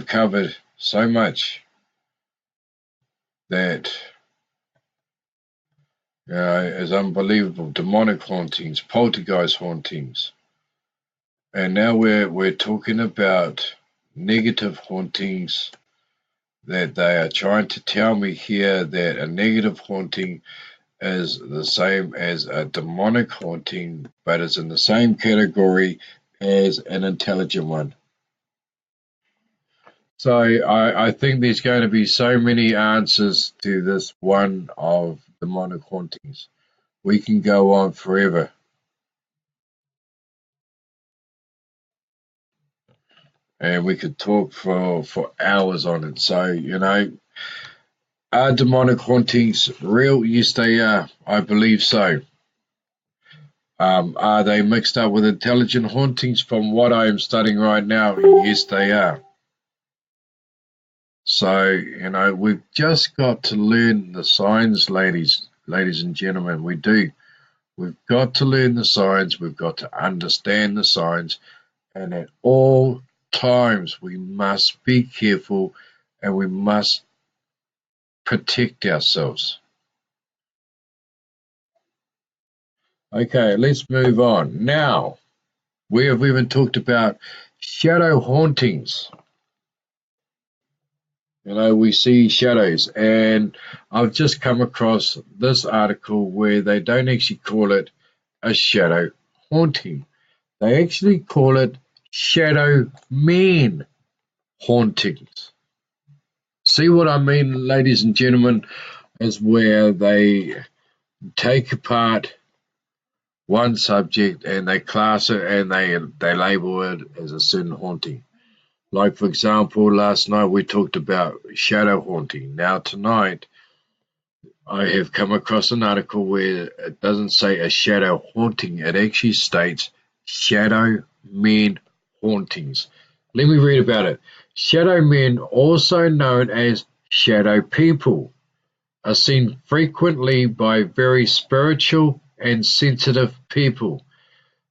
covered so much that is unbelievable. Demonic hauntings, poltergeist hauntings, and now we're talking about negative hauntings. That they are trying to tell me here that a negative haunting is the same as a demonic haunting, but it's in the same category as an intelligent one. So I think there's going to be so many answers to this one of demonic hauntings. We can go on forever. And we could talk for hours on it. So, are demonic hauntings real? Yes, they are. I believe so. Are they mixed up with intelligent hauntings? From what I am studying right now, yes, they are. So, we've just got to learn the signs, ladies and gentlemen. We do. We've got to learn the signs. We've got to understand the signs. And at all times, we must be careful and we must protect ourselves. Okay, let's move on. Now, we have even talked about shadow hauntings. We see shadows, and I've just come across this article where they don't actually call it a shadow haunting. They actually call it shadow man hauntings. See what I mean, ladies and gentlemen, is where they take apart one subject and they class it and they label it as a certain haunting. Like, for example, last night we talked about shadow haunting. Now, tonight, I have come across an article where it doesn't say a shadow haunting, it actually states shadow men hauntings. Let me read about it. Shadow men, also known as shadow people, are seen frequently by very spiritual and sensitive people.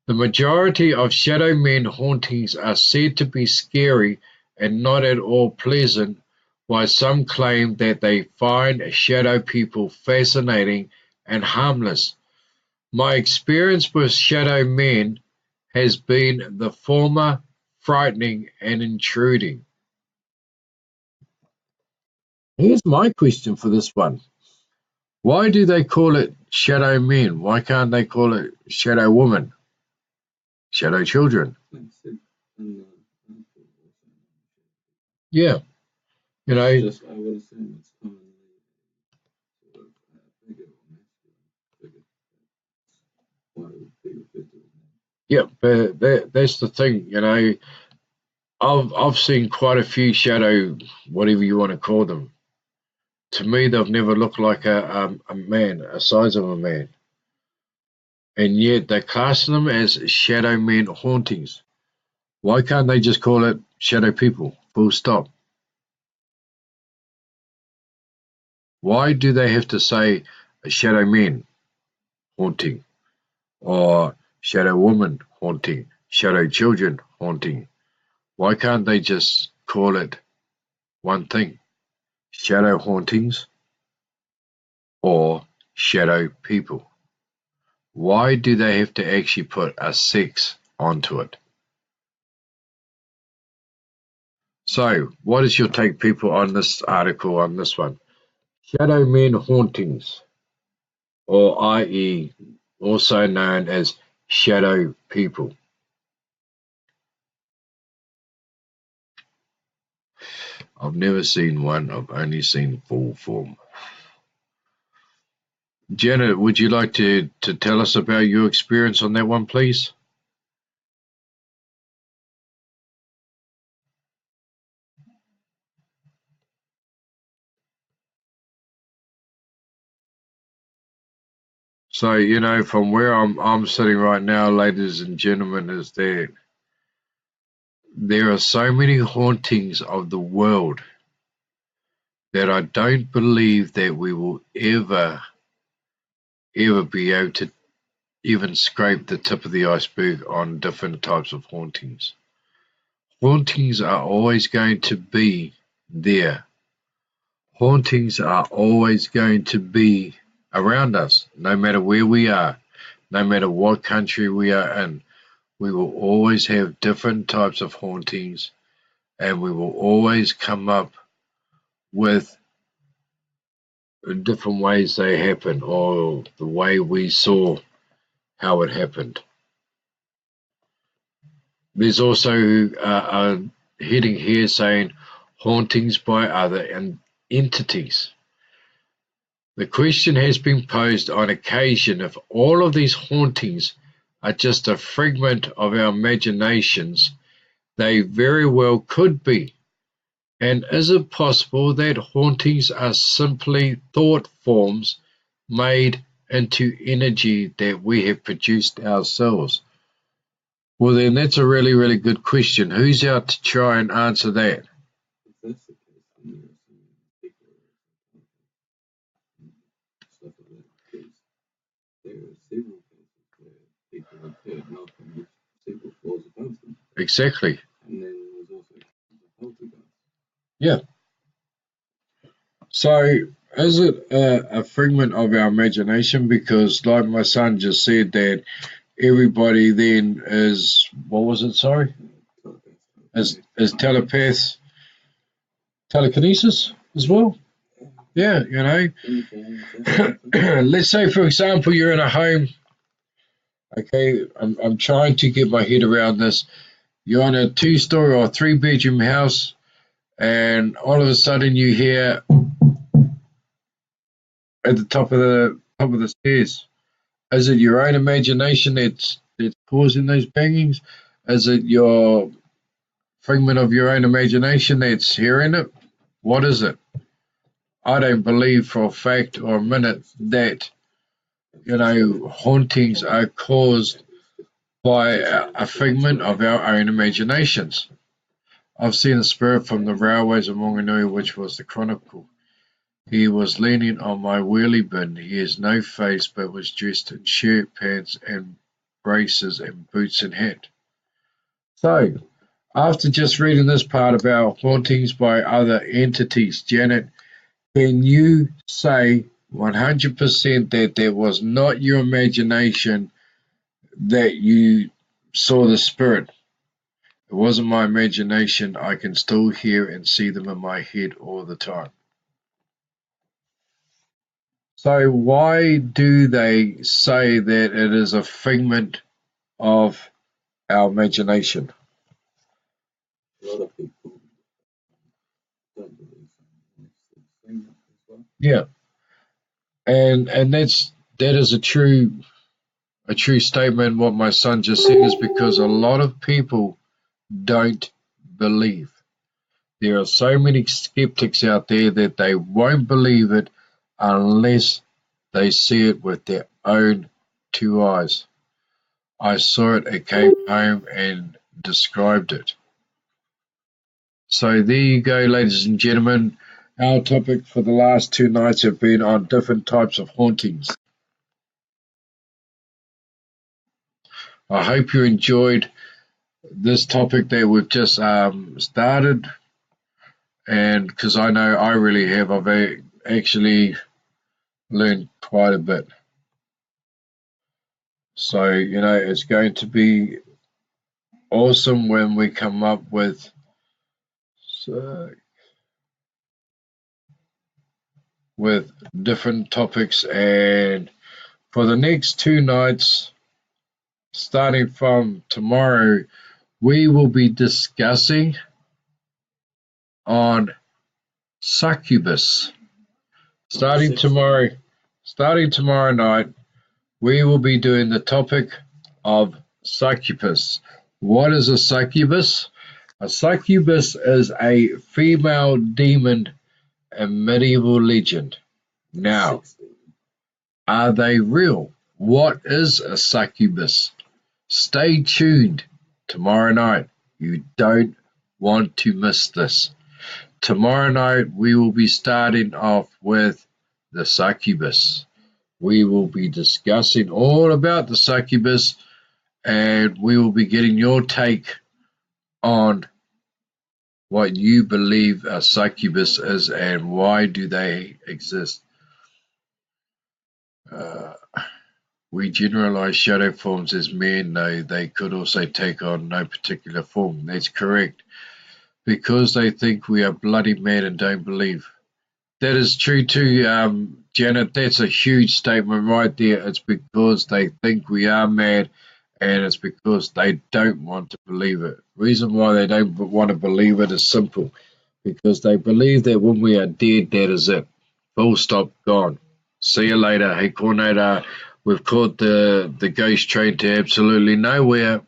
The majority of shadow men hauntings are said to be scary and not at all pleasant, while some claim that they find shadow people fascinating and harmless. My experience with shadow men has been the former, frightening and intruding. Here's my question for this one. Why do they call it shadow men? Why can't they call it shadow women, shadow children? Like I said, and article also Yeah, you know, just I would assume it's commonly sort of bigger or masculine figure. Why would be referred to as men? yeah, but that's the thing, you know. I've seen quite a few shadow, whatever you want to call them. To me, they've never looked like a man, a size of a man, and yet they're classing them as shadow men hauntings. Why can't they just call it shadow people? Full stop. Why do they have to say a shadow man haunting or shadow woman haunting, shadow children haunting? Why can't they just call it one thing? Shadow hauntings or shadow people? Why do they have to actually put a sex onto it? So, what is your take, people, on this article, on this one? Shadow men hauntings, or i.e., also known as shadow people. I've never seen one, I've only seen full form. Janet, would you like to tell us about your experience on that one, please? So, you know, from where I'm sitting right now, ladies and gentlemen, is that there are so many hauntings of the world that I don't believe that we will ever be able to even scrape the tip of the iceberg on different types of hauntings. Hauntings are always going to be there. Hauntings are always going to be around us, no matter where we are, no matter what country we are in. We will always have different types of hauntings, and we will always come up with different ways they happen or the way we saw how it happened. There's also a heading here saying hauntings by other entities. The question has been posed on occasion if all of these hauntings are just a figment of our imaginations. They very well could be. And is it possible that hauntings are simply thought forms made into energy that we have produced ourselves? Well, then that's a really, really good question. Who's out to try and answer that? If that's the case, then there are so many people and stuff like that because there are several cases where people have heard knocking with several floors above them. Exactly. And then there's also cases of poltergeist. Yeah. So, is it a figment of our imagination? Because, like my son just said, that everybody then is, what was it? Sorry, is telepaths, telekinesis as well. Yeah, you know. Let's say, for example, you're in a home. Okay, I'm trying to get my head around this. You're on a 2-story or 3-bedroom house, and all of a sudden you hear at the top of the stairs. Is it your own imagination that's causing those bangings? Is it your figment of your own imagination that's hearing it? What is it? I don't believe for a fact or a minute that, hauntings are caused by a figment of our own imaginations. I've seen a spirit from the railways of Wanganui, which was the Chronicle. He was leaning on my wheelie bin. He has no face, but was dressed in shirt, pants, and braces, and boots and hat. So, after just reading this part about hauntings by other entities, Janet, can you say 100% that was not your imagination that you saw the spirit? It wasn't my imagination. I can still hear and see them in my head all the time. So why do they say that it is a figment of our imagination? A lot of people don't believe in things as well. Yeah, and that is a true statement. What my son just said is because a lot of people don't believe. There are so many skeptics out there that they won't believe it unless they see it with their own two eyes. I saw it, I came home and described it. So there you go, ladies and gentlemen. Our topic for the last 2 nights have been on different types of hauntings. I hope you enjoyed this topic that we've just started, and because I know I really have, I've actually learned quite a bit. So, it's going to be awesome when we come up with different topics. And for the next 2 nights, starting from tomorrow, we will be discussing on succubus. Starting tomorrow night, we will be doing the topic of succubus. What is a succubus? A succubus is a female demon in medieval legend. Now, are they real? What is a succubus? Stay tuned tomorrow night. You don't want to miss this. Tomorrow night, we will be starting off with the succubus. We will be discussing all about the succubus, and we will be getting your take on what you believe a succubus is and why do they exist. We generalize shadow forms as men, though they could also take on no particular form. That's correct. Because they think we are bloody mad and don't believe. That is true too, Janet. That's a huge statement right there. It's because they think we are mad, and it's because they don't want to believe it. Reason why they don't want to believe it is simple. Because they believe that when we are dead, that is it. Full stop, gone. See you later. Hey, Cornada, we've caught the ghost train to absolutely nowhere.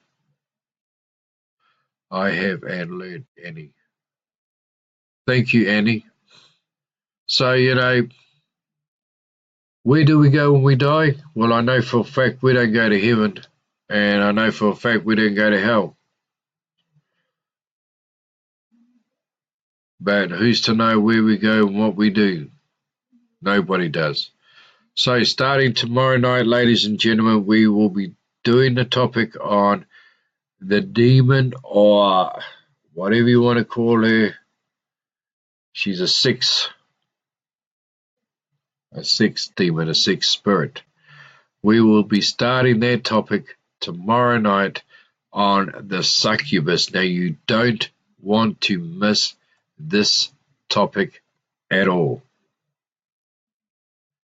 I have and learned, Annie. Thank you, Annie. So, where do we go when we die? Well, I know for a fact we don't go to heaven, and I know for a fact we don't go to hell. But who's to know where we go and what we do? Nobody does. So starting tomorrow night, ladies and gentlemen, we will be doing the topic on the demon, or whatever you want to call her. She's a sex demon, a sex spirit. We will be starting that topic tomorrow night on the succubus. Now, you don't want to miss this topic at all.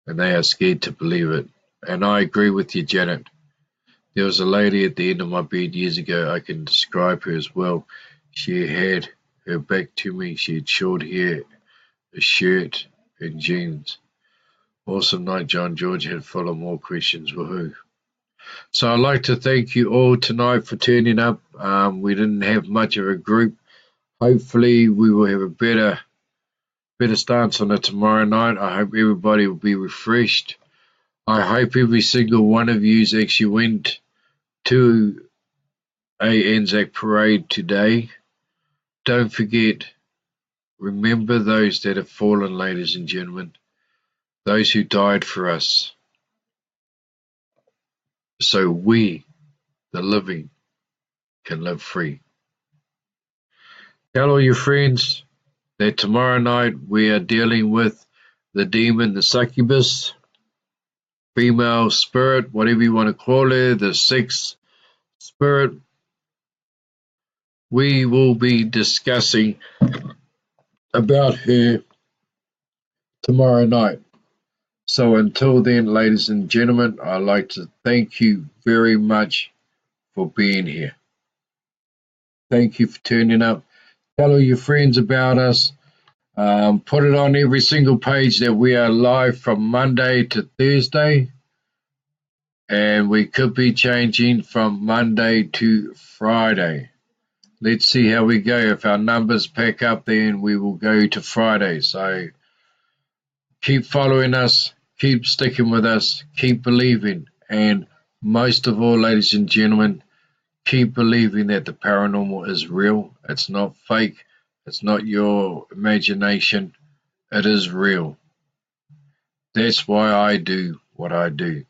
And they are scared to believe it. And I agree with you, Janet. There was a lady at the end of my bed years ago. I can describe her as well. She had her back to me. She had short hair, a shirt, and jeans. Awesome night, John George. Had full of more questions. Woohoo. So I'd like to thank you all tonight for turning up. We didn't have much of a group, Hopefully we will have a better stance on it tomorrow night. I hope everybody will be refreshed. I hope every single one of you actually went to a Anzac parade today. Don't forget, remember those that have fallen, ladies and gentlemen, those who died for us, so we, the living, can live free. Tell all your friends that tomorrow night we are dealing with the demon, the succubus, female spirit, whatever you want to call it, the sex spirit. We will be discussing about her tomorrow night. So until then, ladies and gentlemen, I'd like to thank you very much for being here. Thank you for turning up. Tell all your friends about us. Put it on every single page that we are live from Monday to Thursday. And we could be changing from Monday to Friday. Let's see how we go. If our numbers pack up, then we will go to Friday. So keep following us, keep sticking with us, keep believing. And most of all, ladies and gentlemen, keep believing that the paranormal is real. It's not fake. It's not your imagination. It is real. That's why I do what I do.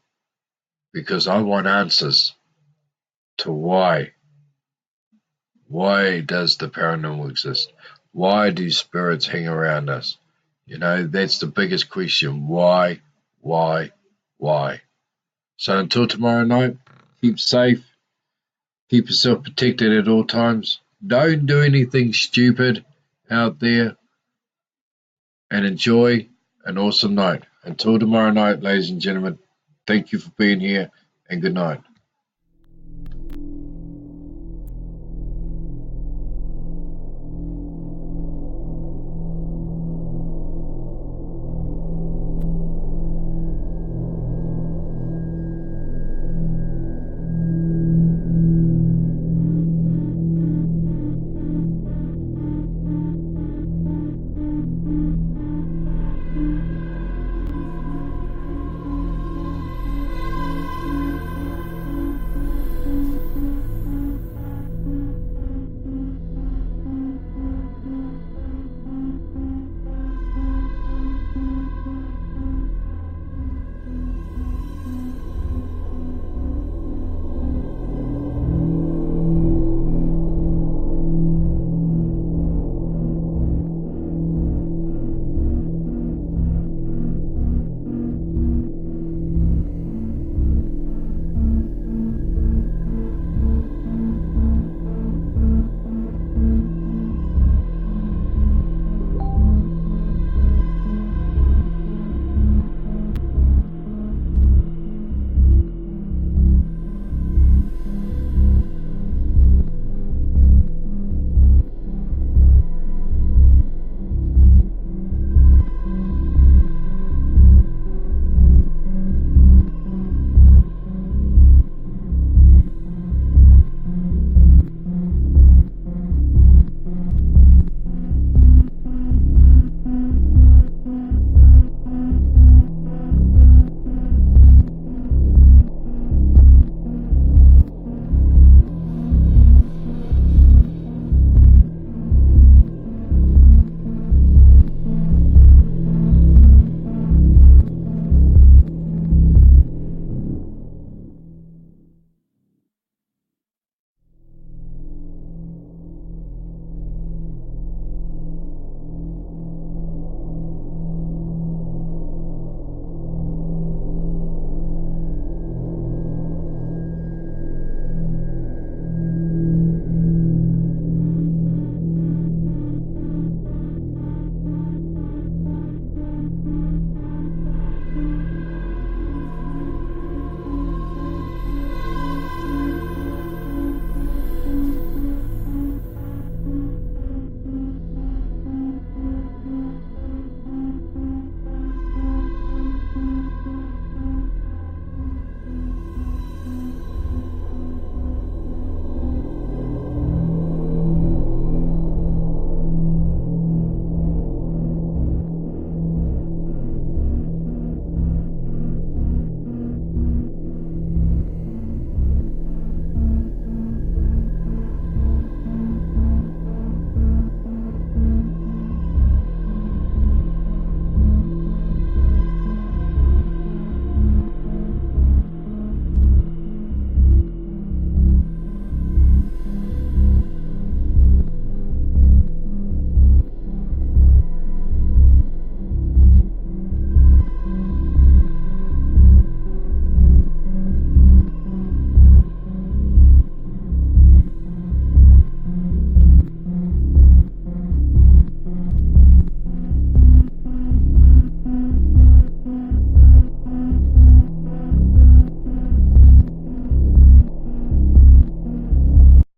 Because I want answers to why. Why does the paranormal exist? Why do spirits hang around us? You know, that's the biggest question. Why? So until tomorrow night, keep safe. Keep yourself protected at all times. Don't do anything stupid out there. And enjoy an awesome night. Until tomorrow night, ladies and gentlemen, thank you for being here and good night.